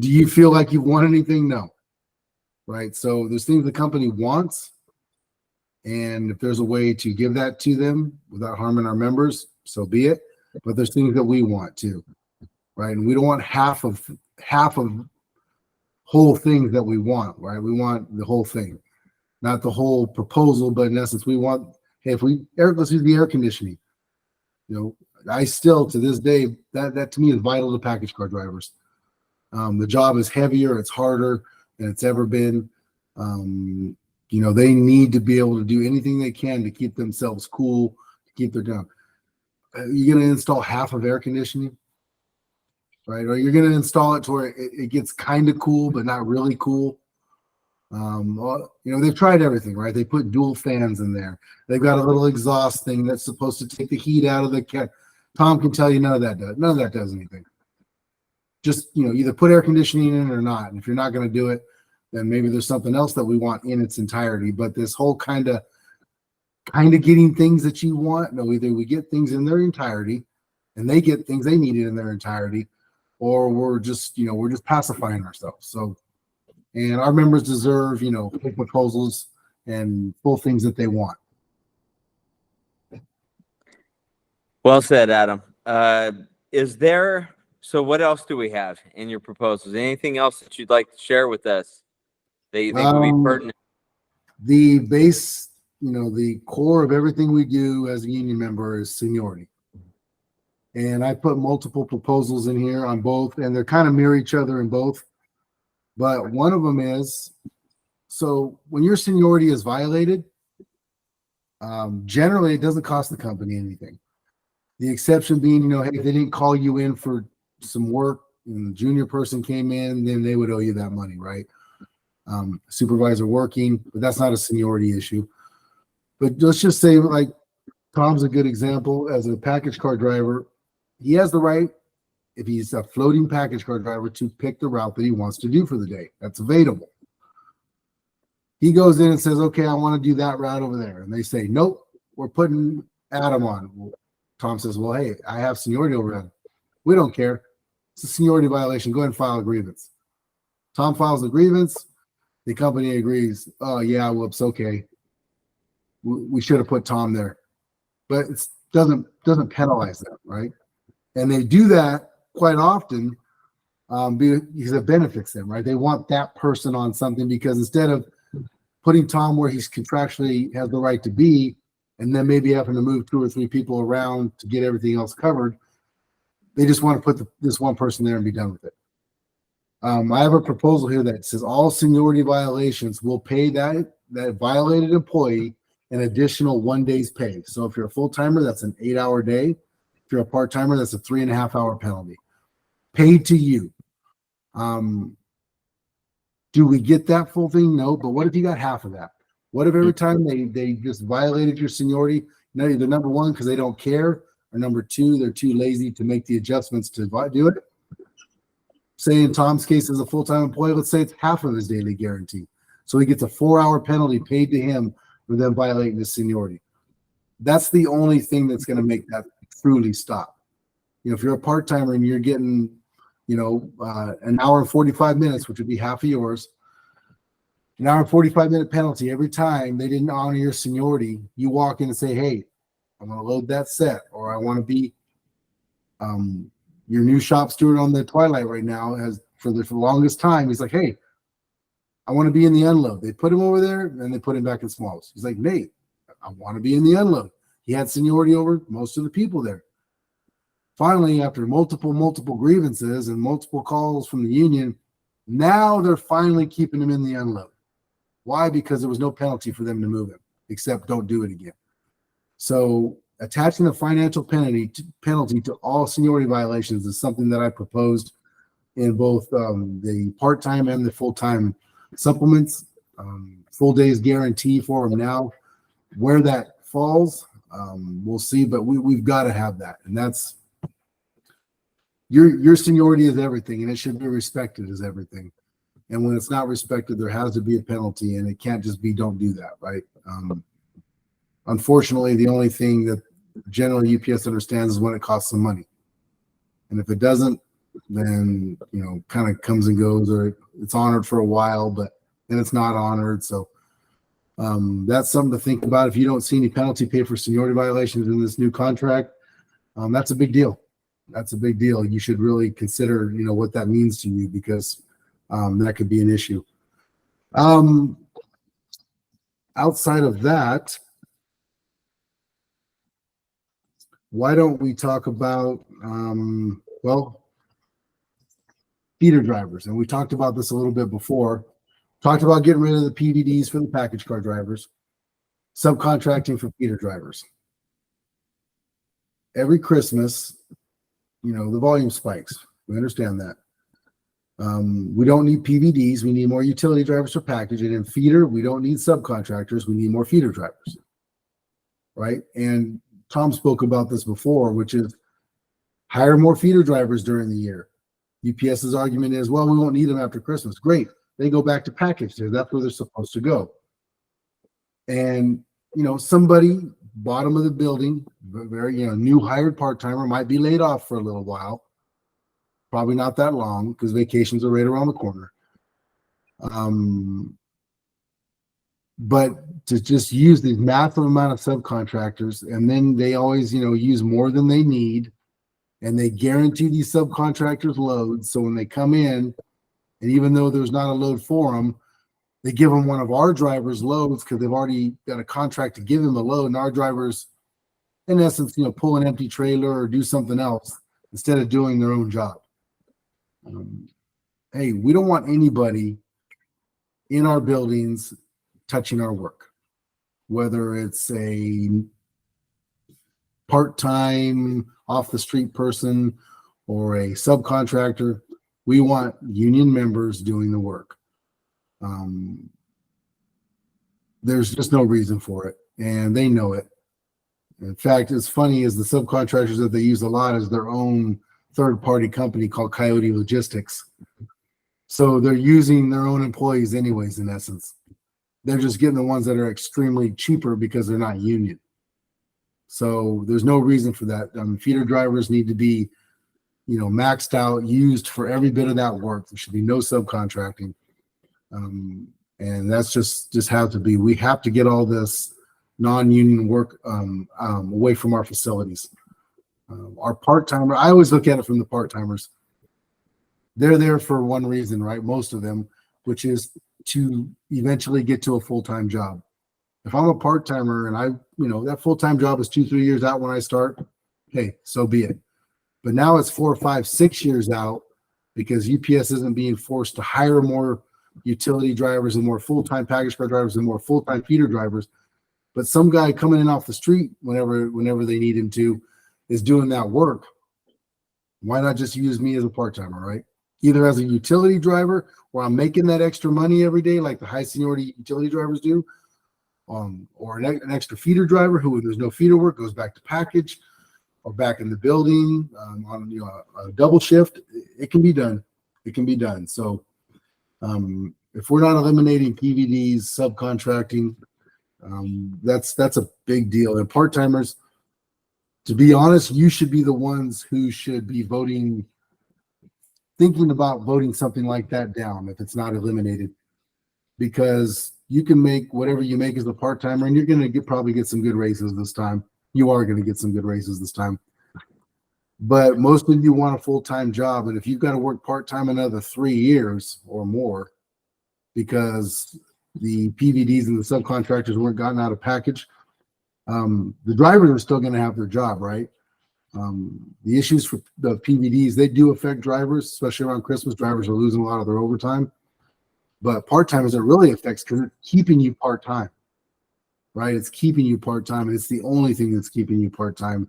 do you feel like you've won anything? No. Right? So there's things the company wants, and if there's a way to give that to them without harming our members, so be it. But there's things that we want too, right? And we don't want half of whole things that we want, right? We want the whole thing, not the whole proposal, but in essence, we want, hey, let's use the air conditioning. I still, to this day, that to me is vital to package car drivers. The job is heavier, it's harder than it's ever been. They need to be able to do anything they can to keep themselves cool, to keep their job. You're going to install half of air conditioning, right? Or you're going to install it to where it gets kind of cool, but not really cool. They've tried everything, right? They put dual fans in there. They've got a little exhaust thing that's supposed to take the heat out of the cat. Tom can tell you none of that does anything. Just, either put air conditioning in or not. And if you're not going to do it, then maybe there's something else that we want in its entirety. But this whole kind of getting things that you want, no, either we get things in their entirety and they get things they needed in their entirety, or we're just pacifying ourselves. So, and our members deserve, full proposals and full things that they want.
Well said, Adam. So what else do we have in your proposals? Anything else that you'd like to share with us that you think would be pertinent?
The base, the core of everything we do as a union member is seniority. And I put multiple proposals in here on both, and they're kind of mirror each other in both. But one of them is, so when your seniority is violated, generally it doesn't cost the company anything. The exception being, hey, if they didn't call you in for some work and the junior person came in, then they would owe you that money, right? Supervisor working, but that's not a seniority issue. But let's just say, like, Tom's a good example. As a package car driver, he has the right, if he's a floating package car driver, to pick the route that he wants to do for the day. That's available. He goes in and says, okay, I want to do that route over there. And they say, nope, we're putting Adam on. Well, Tom says, well, hey, I have seniority over Adam. We don't care. It's a seniority violation. Go ahead and file a grievance. Tom files a grievance. The company agrees. Oh, yeah, whoops, okay. We should have put Tom there. But it doesn't penalize them, right? And they do that quite often because it benefits them, right? They want that person on something, because instead of putting Tom where he's contractually has the right to be, and then maybe having to move 2 or 3 people around to get everything else covered, they just want to put this one person there and be done with it. I have a proposal here that says all seniority violations will pay that violated employee an additional 1 day's pay. So if you're a full-timer, that's an 8-hour day. If you're a part-timer, that's a 3.5-hour penalty paid to you. Do we get that full thing? No, but what if you got half of that? What if every time they just violated your seniority, they're number one, because they don't care, or number two, they're too lazy to make the adjustments to do it? Say in Tom's case, as a full-time employee, let's say it's half of his daily guarantee. So he gets a 4-hour penalty paid to him for them violating his seniority. That's the only thing that's going to make that truly stop. If you're a part-timer and you're getting, an hour and 45 minutes, which would be half of yours, an hour and 45-minute penalty every time they didn't honor your seniority, you walk in and say, hey, I want to load that set, or I want to be your new shop steward on the Twilight right now, has for the longest time. He's like, hey, I want to be in the unload. They put him over there, and they put him back in smalls. He's like, Nate, I want to be in the unload. He had seniority over most of the people there. Finally, after multiple grievances and multiple calls from the union, now they're finally keeping him in the unload. Why? Because there was no penalty for them to move him, except don't do it again. So attaching a financial penalty to all seniority violations is something that I proposed in both the part-time and the full-time supplements. Full days guarantee for them now. Where that falls, we'll see, but we've got to have that. And that's your seniority is everything, and it should be respected as everything. And when it's not respected, there has to be a penalty, and it can't just be don't do that, right? Unfortunately, the only thing that generally UPS understands is when it costs some money. And if it doesn't, then, kind of comes and goes, or it's honored for a while, but then it's not honored. So that's something to think about. If you don't see any penalty paid for seniority violations in this new contract, that's a big deal. That's a big deal. You should really consider, what that means to you, because that could be an issue. Outside of that, why don't we talk about, feeder drivers? And we talked about this a little bit before. Talked about getting rid of the PVDs for the package car drivers, subcontracting for feeder drivers. Every Christmas, the volume spikes. We understand that. We don't need PVDs. We need more utility drivers for package. And in feeder, we don't need subcontractors. We need more feeder drivers, right? And Tom spoke about this before, which is hire more feeder drivers during the year. UPS's argument is, well, we won't need them after Christmas. Great. They go back to package there. That's where they're supposed to go. And, somebody bottom of the building, very, new hired part-timer might be laid off for a little while. Probably not that long, because vacations are right around the corner. But to just use these massive amount of subcontractors, and then they always, use more than they need, and they guarantee these subcontractors loads. So when they come in, and even though there's not a load for them, they give them one of our drivers loads because they've already got a contract to give them a load, and our drivers, in essence, pull an empty trailer or do something else instead of doing their own job. Hey, we don't want anybody in our buildings touching our work, whether it's a part-time off the street person or a subcontractor. We want union members doing the work. There's just no reason for it, and they know it. In fact, it's funny is the subcontractors that they use a lot is their own third-party company called Coyote Logistics. So they're using their own employees anyways, in essence. They're just getting the ones that are extremely cheaper because they're not union. So there's no reason for that. Feeder drivers need to be, maxed out, used for every bit of that work. There should be no subcontracting. And that's just how to be. We have to get all this non-union work away from our facilities. Our part-timer, I always look at it from the part-timers. They're there for one reason, right? Most of them, which is to eventually get to a full-time job. If I'm a part-timer and that full-time job is 2-3 years out when I start, hey, so be it. But now it's 4, 5, 6 years out because UPS isn't being forced to hire more utility drivers and more full-time package car drivers and more full-time feeder drivers. But some guy coming in off the street whenever they need him to is doing that work. Why not just use me as a part-timer, right? Either as a utility driver where I'm making that extra money every day like the high seniority utility drivers do, or an extra feeder driver who, when there's no feeder work, goes back to package or back in the building on a double shift. It can be done. It can be done. So if we're not eliminating PVDs, subcontracting, that's a big deal. And part-timers, to be honest, you should be the ones who should be thinking about voting something like that down if it's not eliminated, because you can make whatever you make as a part-timer and you're going to probably get some good raises this time. You are going to get some good raises this time. But most of you want a full-time job, and if you've got to work part-time another 3 years or more because the PVDs and the subcontractors weren't gotten out of package, the drivers are still going to have their job, right? The issues for the PVDs, they do affect drivers, especially around Christmas. Drivers are losing a lot of their overtime. But part-timers, it really affects because it's keeping you part-time, right? It's keeping you part-time, and it's the only thing that's keeping you part-time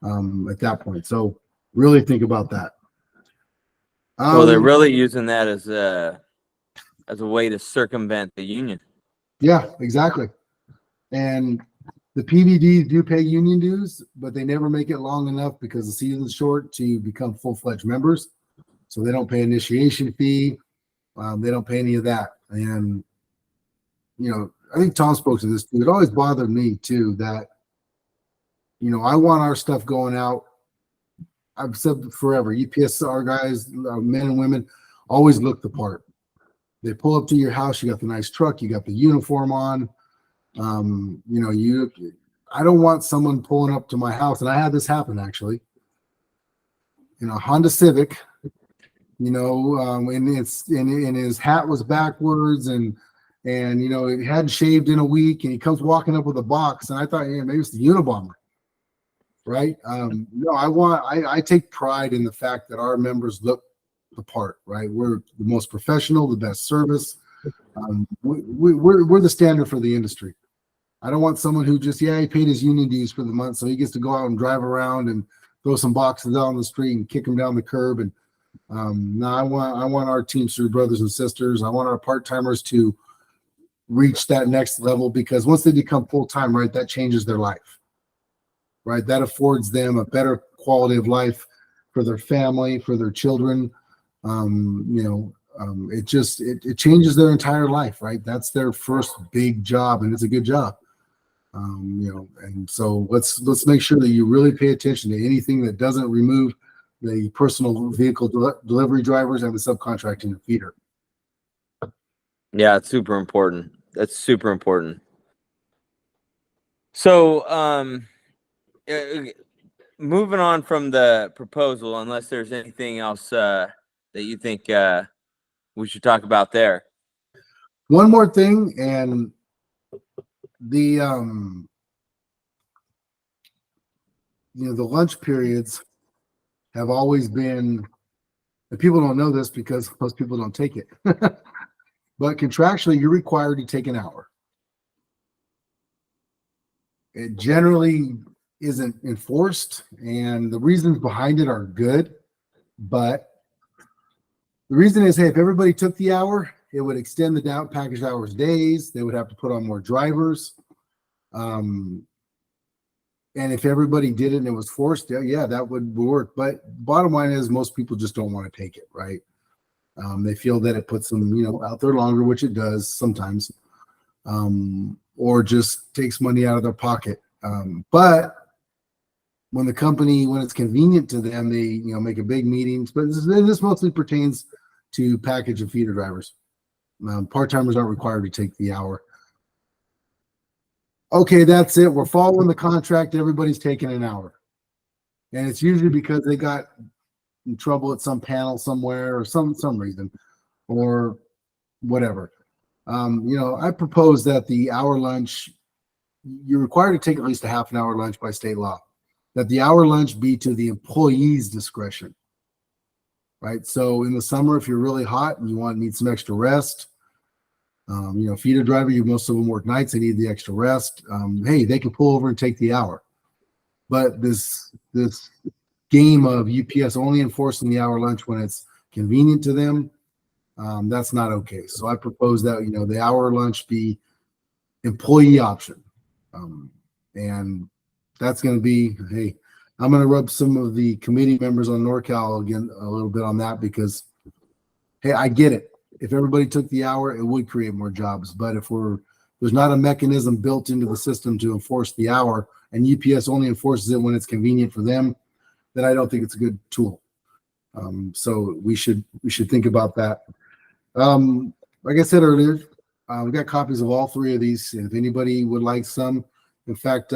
at that point. So really think about that.
Well, they're really using that as a way to circumvent the union.
Yeah, exactly. And the PVDs do pay union dues, but they never make it long enough because the season's short to become full-fledged members. So they don't pay initiation fee. They don't pay any of that. And, I think Tom spoke to this too. It always bothered me too that, I want our stuff going out. I've said forever, UPS, our guys, men and women, always look the part. They pull up to your house, you got the nice truck, you got the uniform on. I don't want someone pulling up to my house, and I had this happen actually. Honda Civic, and his hat was backwards, and it hadn't shaved in a week, and he comes walking up with a box, and I thought, maybe it's the Unabomber, right? No, I take pride in the fact that our members look the part, right? We're the most professional, the best service. We're the standard for the industry. I don't want someone who just, he paid his union dues for the month, so he gets to go out and drive around and throw some boxes out on the street and kick them down the curb. And no, I want our Teamsters brothers and sisters, I want our part-timers to reach that next level, because once they become full-time, right, that changes their life, right? That affords them a better quality of life for their family, for their children. It changes their entire life, right? That's their first big job, and it's a good job. And so let's make sure that you really pay attention to anything that doesn't remove the personal vehicle delivery drivers and the subcontracting and feeder.
Yeah, it's super important. That's super important. So, moving on from the proposal, unless there's anything else that you think we should talk about there.
One more thing, and the the lunch periods have always been, and people don't know this because most people don't take it, but contractually, you're required to take an hour. It generally isn't enforced, and the reasons behind it are good, but the reason is, hey, if everybody took the hour, it would extend the down package hours days. They would have to put on more drivers. And if everybody did it and it was forced, yeah, that would work. But bottom line is most people just don't want to take it, right? They feel that it puts them, out there longer, which it does sometimes, or just takes money out of their pocket. But when it's convenient to them, they, make a big meeting. But this mostly pertains to package and feeder drivers. Part-timers aren't required to take the hour. Okay, that's it. We're following the contract. Everybody's taking an hour. And it's usually because they got in trouble at some panel somewhere or some reason or whatever. I propose that the hour lunch, you're required to take at least a half an hour lunch by state law, that the hour lunch be to the employee's discretion, right? So in the summer, if you're really hot and you need some extra rest, feeder driver, most of them work nights, they need the extra rest. Hey, they can pull over and take the hour. But this game of UPS only enforcing the hour lunch when it's convenient to them, that's not okay. So I propose that, the hour lunch be employee option. And that's going to be, hey, I'm going to rub some of the committee members on NorCal again a little bit on that because, hey, I get it. If everybody took the hour, it would create more jobs. But if there's not a mechanism built into the system to enforce the hour, and UPS only enforces it when it's convenient for them, then I don't think it's a good tool. So we should think about that. Like I said earlier, we got copies of all three of these. And if anybody would like some, in fact,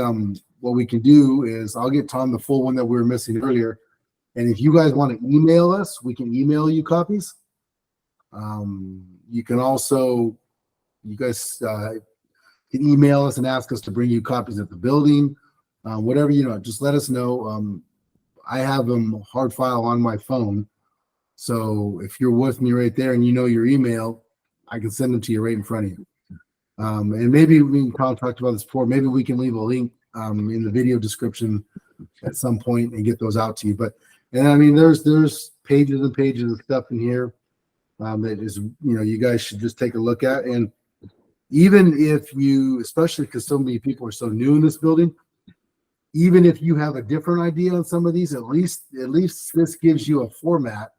what we can do is I'll get Tom the full one that we were missing earlier. And if you guys want to email us, we can email you copies. You can also, you guys can email us and ask us to bring you copies at the building. Whatever, just let us know. I have them hard file on my phone. So if you're with me right there and your email, I can send them to you right in front of you. And maybe we talked about this before. Maybe we can leave a link in the video description at some point and get those out to you. There's pages and pages of stuff in here that is, you guys should just take a look at. And even if you, especially because so many people are so new in this building, even if you have a different idea on some of these, at least this gives you a format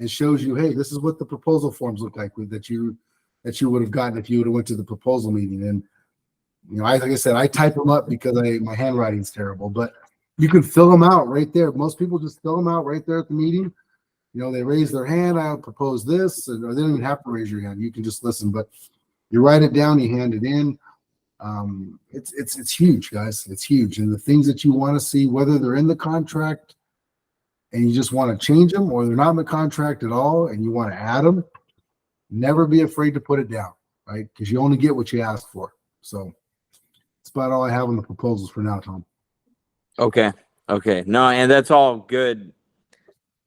and shows you, hey, this is what the proposal forms look like that you would have gotten if you would have went to the proposal meeting. And like I said, I type them up because my handwriting's terrible, but you can fill them out right there. Most people just fill them out right there at the meeting. They raise their hand, I propose this, or they don't even have to raise your hand. You can just listen, but you write it down, you hand it in. It's huge, guys. It's huge. And the things that you want to see, whether they're in the contract and you just want to change them, or they're not in the contract at all and you want to add them, never be afraid to put it down, right? Because you only get what you ask for. So that's about all I have on the proposals for now, Tom.
Okay. No, and that's all good,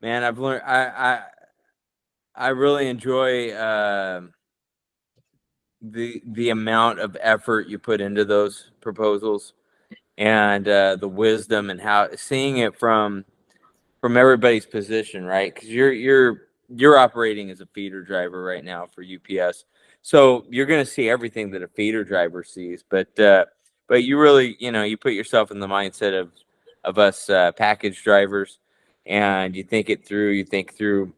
man. I've learned. I really enjoy the amount of effort you put into those proposals, and the wisdom and how seeing it from everybody's position, right? Because you're operating as a feeder driver right now for UPS, so you're going to see everything that a feeder driver sees. But you really, you put yourself in the mindset of us package drivers, and you think it through. You think through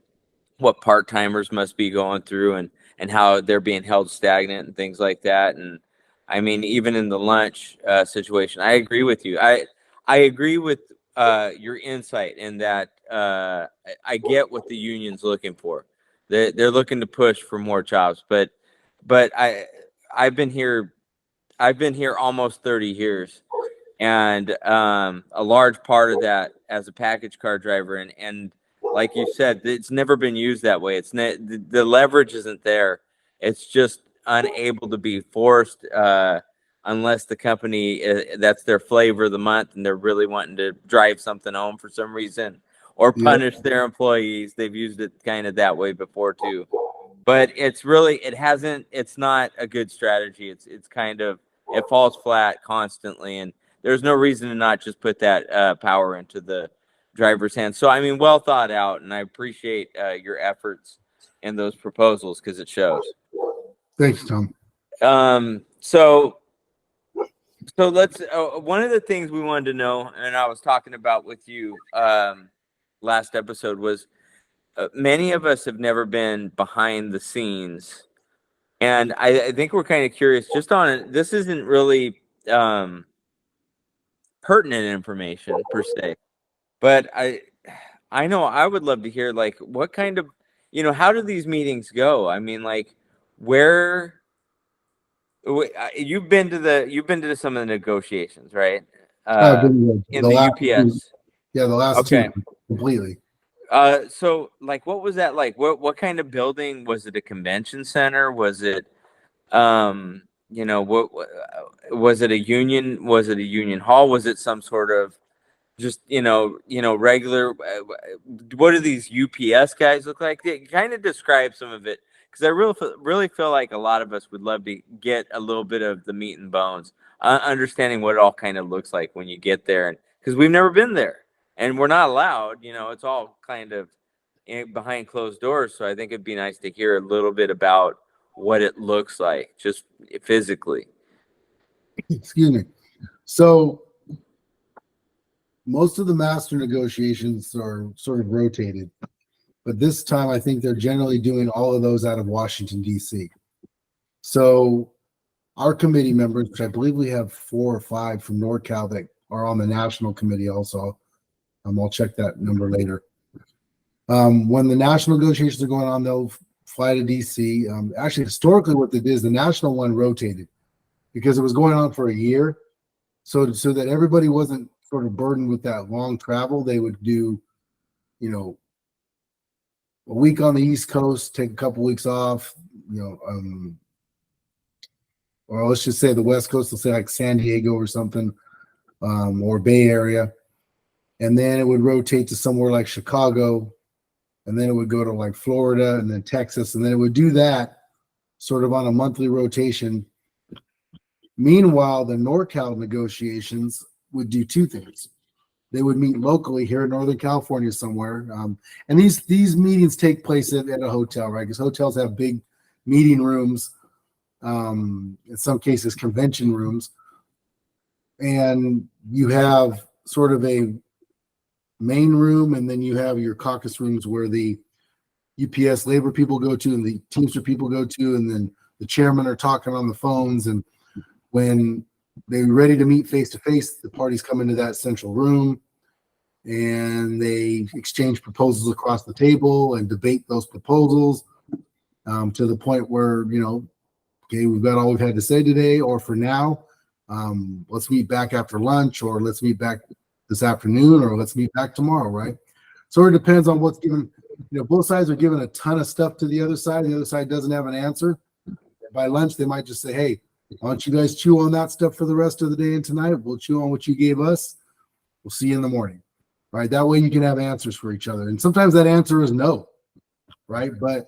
what part-timers must be going through and how they're being held stagnant and things like that. And I mean, even in the lunch situation, I agree with you. I agree with your insight in that I get what the union's looking for. They're looking to push for more jobs, but I've been here almost 30 years, and a large part of that as a package car driver, and like you said, it's never been used that way. The leverage isn't there. It's just unable to be forced. unless the company that's their flavor of the month and they're really wanting to drive something home for some reason or punish their employees. They've used it kind of that way before too. But it's not a good strategy. It's kind of, it falls flat constantly, and there's no reason to not just put that power into the driver's hands. So, I mean, well thought out, and I appreciate your efforts in those proposals because it shows.
Thanks, Tom.
So let's, one of the things we wanted to know, and I was talking about with you last episode, was many of us have never been behind the scenes. And I think we're kind of curious just on it. This isn't really pertinent information per se, but I know I would love to hear, like, what kind of, how do these meetings go? I mean, like, where you've been to some of the negotiations, right? In the UPS.
The last two completely.
So, like, what was that like? What kind of building was it? A convention center? Was it, what was it? A union? Was it a union hall? Was it some sort of just regular? What do these UPS guys look like? They kind of describe some of it, because I really feel like a lot of us would love to get a little bit of the meat and bones, understanding what it all kind of looks like when you get there, and because we've never been there. And we're not allowed, it's all kind of behind closed doors. So I think it'd be nice to hear a little bit about what it looks like, just physically.
Excuse me. So most of the master negotiations are sort of rotated, but this time I think they're generally doing all of those out of Washington, D.C. So our committee members, which I believe we have 4 or 5 from NorCal that are on the national committee also. I'll check that number later. When the national negotiations are going on, they'll fly to DC. Actually, historically, what they did is the national one rotated because it was going on for a year. So that everybody wasn't sort of burdened with that long travel, they would do, a week on the East Coast, take a couple weeks off, or let's just say the West Coast, let's say like San Diego or something, or Bay Area. And then it would rotate to somewhere like Chicago, and then it would go to like Florida and then Texas, and then it would do that sort of on a monthly rotation. Meanwhile, the NorCal negotiations would do 2 things. They would meet locally here in Northern California somewhere. And these meetings take place at a hotel, right? Because hotels have big meeting rooms, in some cases convention rooms. And you have sort of a main room, and then you have your caucus rooms where the UPS labor people go to and the Teamster people go to, and then the chairmen are talking on the phones. And when they're ready to meet face to face, the parties come into that central room and they exchange proposals across the table and debate those proposals to the point where, okay, we've got all we've had to say today, or for now, let's meet back after lunch, or let's meet back this afternoon, or let's meet back tomorrow, right? So it depends on what's given. Both sides are giving a ton of stuff to the other side. The other side doesn't have an answer. By lunch, they might just say, hey, why don't you guys chew on that stuff for the rest of the day and tonight? We'll chew on what you gave us. We'll see you in the morning, right? That way you can have answers for each other. And sometimes that answer is no, right? But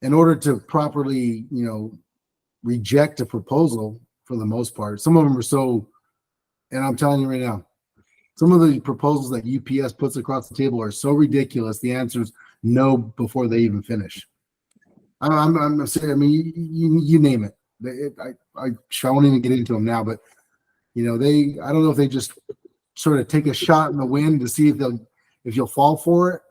in order to properly, reject a proposal, for the most part, some of them are so, and I'm telling you right now, some of the proposals that UPS puts across the table are so ridiculous. The answer is no before they even finish. I'm saying, I mean, you name it. I won't even get into them now, but I don't know if they just sort of take a shot in the wind to see if you'll fall for it,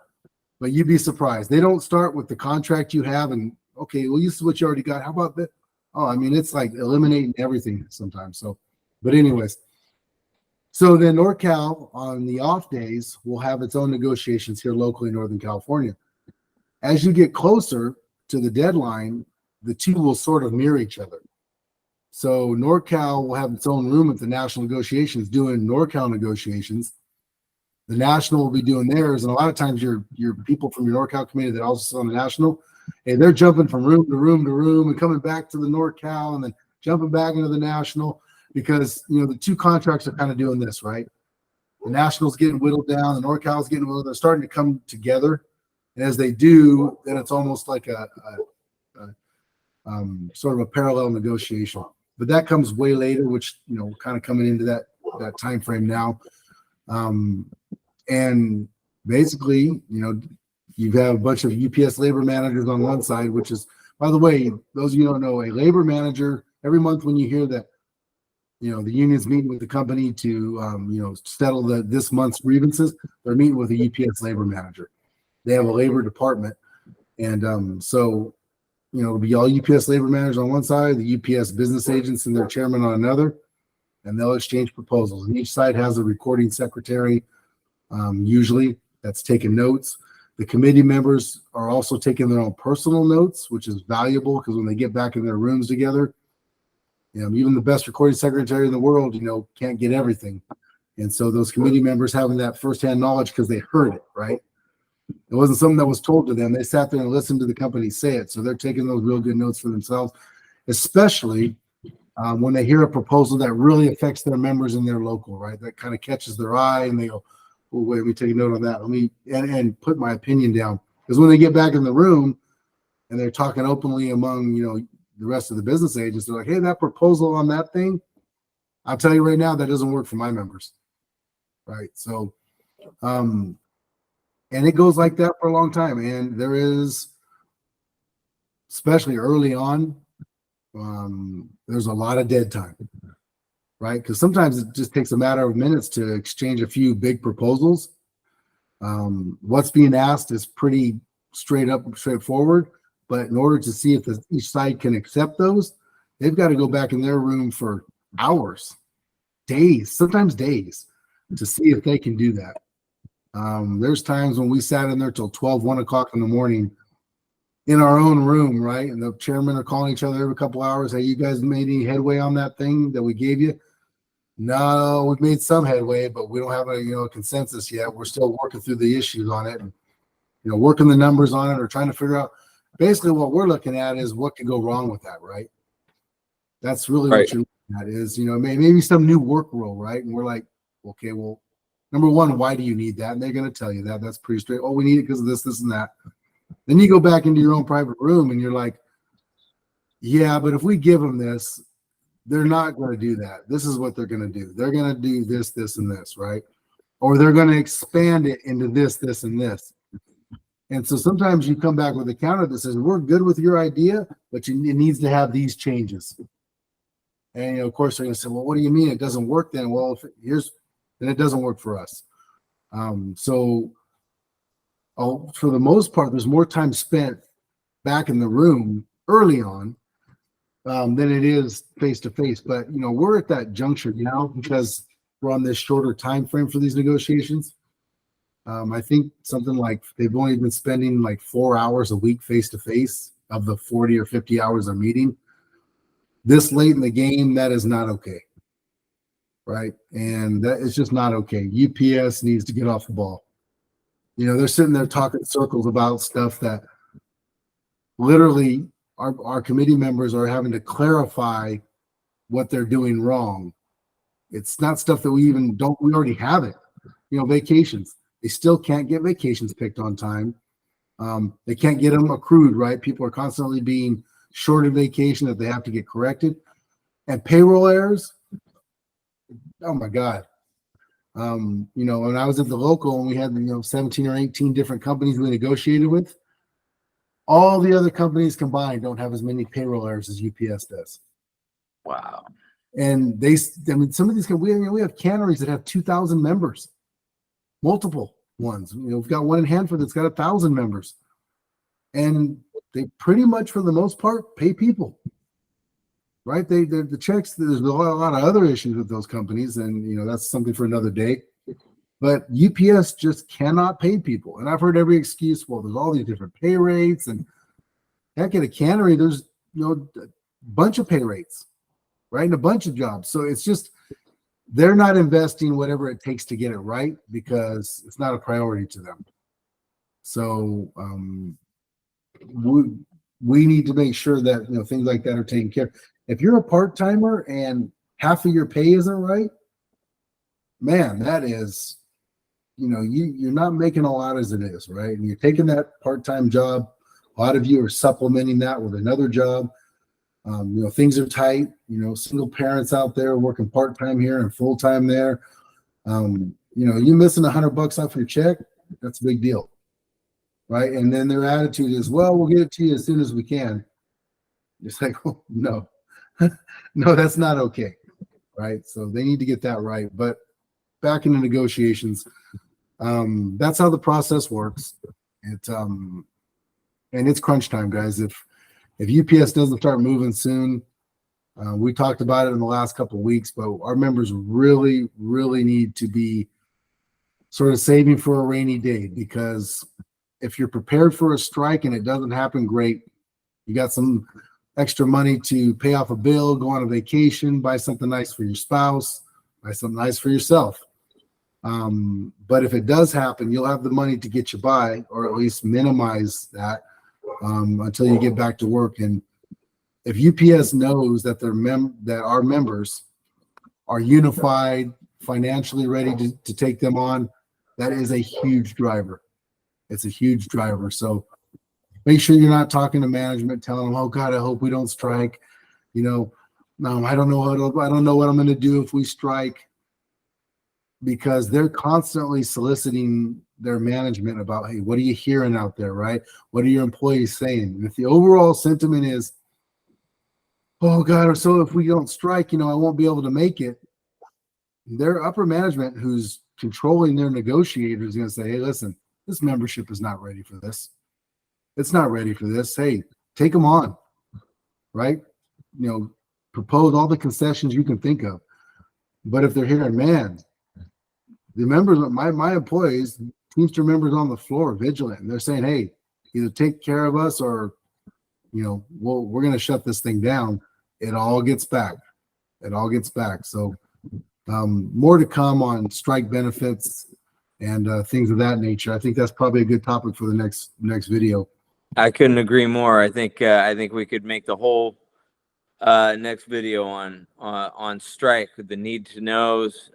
but you'd be surprised. They don't start with the contract you have and, okay, well, this is what you already got. How about that? Oh, I mean, it's like eliminating everything sometimes. So, but anyways. So then NorCal on the off days will have its own negotiations here locally in Northern California. As you get closer to the deadline, the two will sort of mirror each other. So NorCal will have its own room at the national negotiations doing NorCal negotiations. The national will be doing theirs. And a lot of times your people from your NorCal community that also sit on the national, hey, they're jumping from room to room to room and coming back to the NorCal and then jumping back into the national. because the two contracts are kind of doing this, right? The National's getting whittled down, the NorCal's getting whittled. They're starting to come together, and as they do, then it's almost like a sort of a parallel negotiation. But that comes way later, which kind of coming into that time frame now. And basically, you have a bunch of UPS labor managers on one side, which is, by the way, those of you who don't know, a labor manager, every month when you hear that, the union's meeting with the company to, settle this month's grievances, they're meeting with a UPS labor manager. They have a labor department. And so, it'll be all UPS labor managers on one side, the UPS business agents and their chairman on another, and they'll exchange proposals. And each side has a recording secretary, usually, that's taking notes. The committee members are also taking their own personal notes, which is valuable because when they get back in their rooms together, even the best recording secretary in the world, can't get everything. And so those committee members having that firsthand knowledge because they heard it, right? It wasn't something that was told to them. They sat there and listened to the company say it. So they're taking those real good notes for themselves, especially when they hear a proposal that really affects their members in their local, right? That kind of catches their eye and they go, oh, wait, let me take a note on that. Let me and put my opinion down. Because when they get back in the room and they're talking openly among, the rest of the business agents, they're like, hey, that proposal on that thing, I'll tell you right now, that doesn't work for my members. Right. So, and it goes like that for a long time. And there is, especially early on, there's a lot of dead time, right? Because sometimes it just takes a matter of minutes to exchange a few big proposals. What's being asked is pretty straightforward. But in order to see if each side can accept those, they've got to go back in their room for hours, days, sometimes days, to see if they can do that. There's times when we sat in there till 1 o'clock in the morning in our own room, right? And the chairmen are calling each other every couple hours. Hey, you guys made any headway on that thing that we gave you? No, we've made some headway, but we don't have a consensus yet. We're still working through the issues on it and working the numbers on it or trying to figure out. Basically, what we're looking at is what could go wrong with that, right? That's really
Right.
what you're looking at is, maybe some new work rule, right? And we're like, okay, well, number one, why do you need that? And they're going to tell you that. That's pretty straight. Oh, we need it because of this, this, and that. Then you go back into your own private room and you're like, yeah, but if we give them this, they're not going to do that. This is what they're going to do. They're going to do this, this, and this, right? Or they're going to expand it into this, this, and this. And so sometimes you come back with a counter that says, we're good with your idea, but it needs to have these changes. And, of course, they're going to say, well, what do you mean it doesn't work then? Well, then it doesn't work for us. So for the most part, there's more time spent back in the room early on than it is face-to-face. But, we're at that juncture now because we're on this shorter time frame for these negotiations. I think something like they've only been spending like 4 hours a week face-to-face of the 40 or 50 hours of meeting. This late in the game, that is not okay. Right? And that is just not okay. UPS needs to get off the ball. They're sitting there talking circles about stuff that literally our committee members are having to clarify what they're doing wrong. It's not stuff that we already have it. Vacations. They still can't get vacations picked on time. They can't get them accrued, right? People are constantly being shorted vacation that they have to get corrected. And payroll errors, oh my God. When I was at the local and we had 17 or 18 different companies we negotiated with, all the other companies combined don't have as many payroll errors as UPS does.
Wow.
And some of these we have canneries that have 2,000 members, multiple ones. We've got one in Hanford that's got 1,000 members, and they pretty much, for the most part, pay people. Right? The checks. There's a lot of other issues with those companies, and that's something for another day. But UPS just cannot pay people, and I've heard every excuse. Well, there's all these different pay rates, and heck, at a cannery, there's a bunch of pay rates, right, and a bunch of jobs. So it's just they're not investing whatever it takes to get it right because it's not a priority to them. So we need to make sure that things like that are taken care of. If you're a part-timer and half of your pay isn't right, man, that is, you're not making a lot as it is, right? And you're taking that part-time job. A lot of you are supplementing that with another job. Things are tight. Single parents out there working part-time here and full-time there. You missing $100 off your check, that's a big deal, right? And then their attitude is, well, we'll get it to you as soon as we can. It's like, oh, no, no, that's not okay, right? So they need to get that right. But back in the negotiations, that's how the process works. And it's crunch time, guys. If UPS doesn't start moving soon, we talked about it in the last couple of weeks, but our members really, really need to be sort of saving for a rainy day, because if you're prepared for a strike and it doesn't happen, great. You got some extra money to pay off a bill, go on a vacation, buy something nice for your spouse, buy something nice for yourself. But if it does happen, you'll have the money to get you by, or at least minimize that until you get back to work. And if UPS knows that that our members are unified, financially ready to take them on, that is a huge driver. It's a huge driver. So make sure you're not talking to management, telling them, "Oh God, I hope we don't strike." I don't know what I'm going to do if we strike, because they're constantly soliciting their management about, hey, what are you hearing out there, right? What are your employees saying? And if the overall sentiment is, oh God, or so if we don't strike, I won't be able to make it, their upper management, who's controlling their negotiators, is going to say, hey, listen, this membership is not ready for this. It's not ready for this. Hey, take them on, right? Propose all the concessions you can think of. But if they're hearing, man, the members, my employees, Teamster members on the floor, vigilant, and they're saying, hey, either take care of us or, we're going to shut this thing down. It all gets back. It all gets back. So more to come on strike benefits and things of that nature. I think that's probably a good topic for the next video.
I couldn't agree more. I think we could make the whole next video on strike, the need to knows,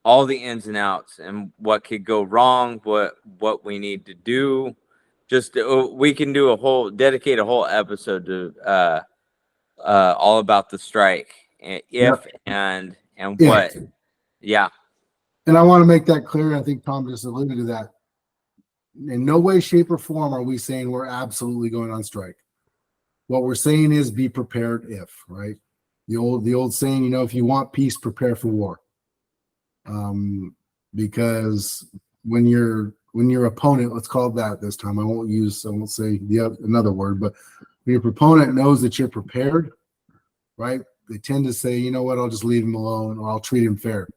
all the ins and outs, and what could go wrong, what we need to do. Just we can do dedicate a whole episode to all about the strike, and what. Yeah.
And I want to make that clear. I think Tom just alluded to that. In no way, shape, or form are we saying we're absolutely going on strike. What we're saying is be prepared if, right? The old saying, if you want peace, prepare for war. Because when your opponent, let's call it that this time, I won't say another word, but when your proponent knows that you're prepared, right? They tend to say, you know what, I'll just leave him alone, or I'll treat him fair.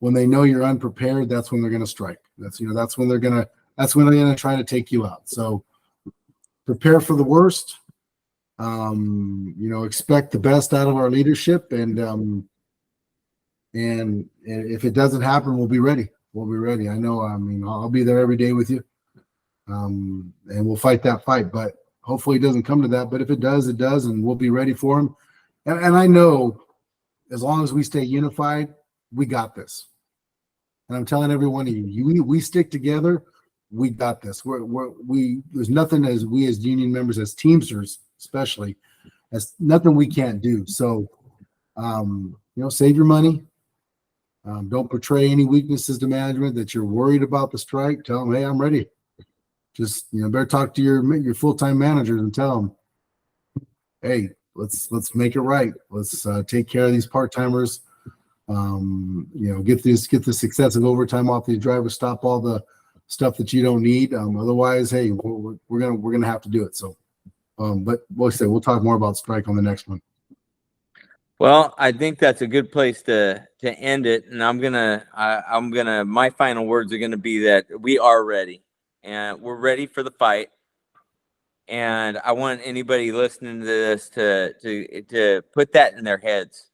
When they know you're unprepared, that's when they're going to strike. That's when they're going to try to take you out. So prepare for the worst. Expect the best out of our leadership, and if it doesn't happen, we'll be ready. We'll be ready. I know. I'll be there every day with you, and we'll fight that fight. But hopefully, it doesn't come to that. But if it does, it does, and we'll be ready for them. And I know, as long as we stay unified, we got this. And I'm telling every one of you, we stick together. We got this. There's nothing as we as union members, as Teamsters especially, as nothing we can't do. So, save your money. Don't portray any weaknesses to management that you're worried about the strike. Tell them, hey, I'm ready. Just better talk to your full-time managers and tell them, hey, let's make it right. Let's take care of these part-timers. Get this excessive overtime off these drivers. Stop all the stuff that you don't need. Otherwise, hey, we're gonna have to do it. So, but we'll talk more about strike on the next one.
Well, I think that's a good place to end it, and my final words are gonna be that we are ready, and we're ready for the fight. And I want anybody listening to this to put that in their heads,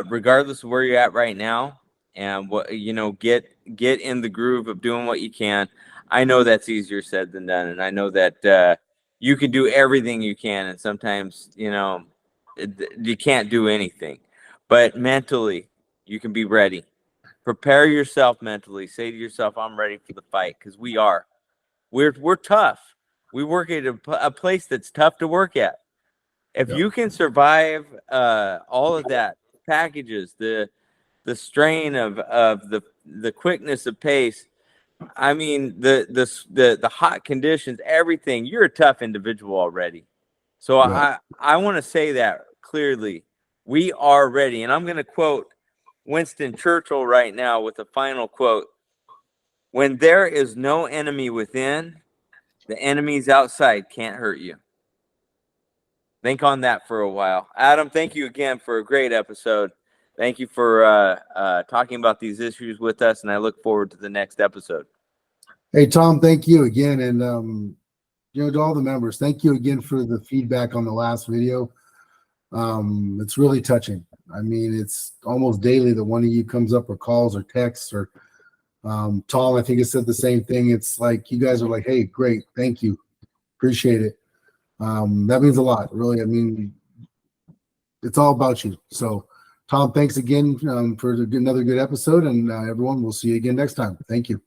regardless of where you're at right now, and what get in the groove of doing what you can. I know that's easier said than done, and I know that you can do everything you can, and sometimes you can't do anything. but mentally, you can be ready. Prepare yourself mentally. Say to yourself, I'm ready for the fight, because we are. We're tough. We work at a place that's tough to work at. If
Yeah.
you can survive all of that, packages, the strain of the quickness of pace, I mean the hot conditions, everything, you're a tough individual already. So
Yeah.
I want to say that clearly. We are ready. And I'm going to quote Winston Churchill right now with a final quote. When there is no enemy within, the enemies outside can't hurt you. Think on that for a while. Adam, thank you again for a great episode. Thank you for talking about these issues with us, and I look forward to the next episode.
Hey, Tom, thank you again. And, to all the members, thank you again for the feedback on the last video. It's really touching. I mean, it's almost daily that one of you comes up or calls or texts or Tom, I think it said the same thing. It's like you guys are like, hey, great, thank you, appreciate it. That means a lot, really. I mean, it's all about you. So, Tom, thanks again for another good episode, and everyone, we'll see you again next time. Thank you.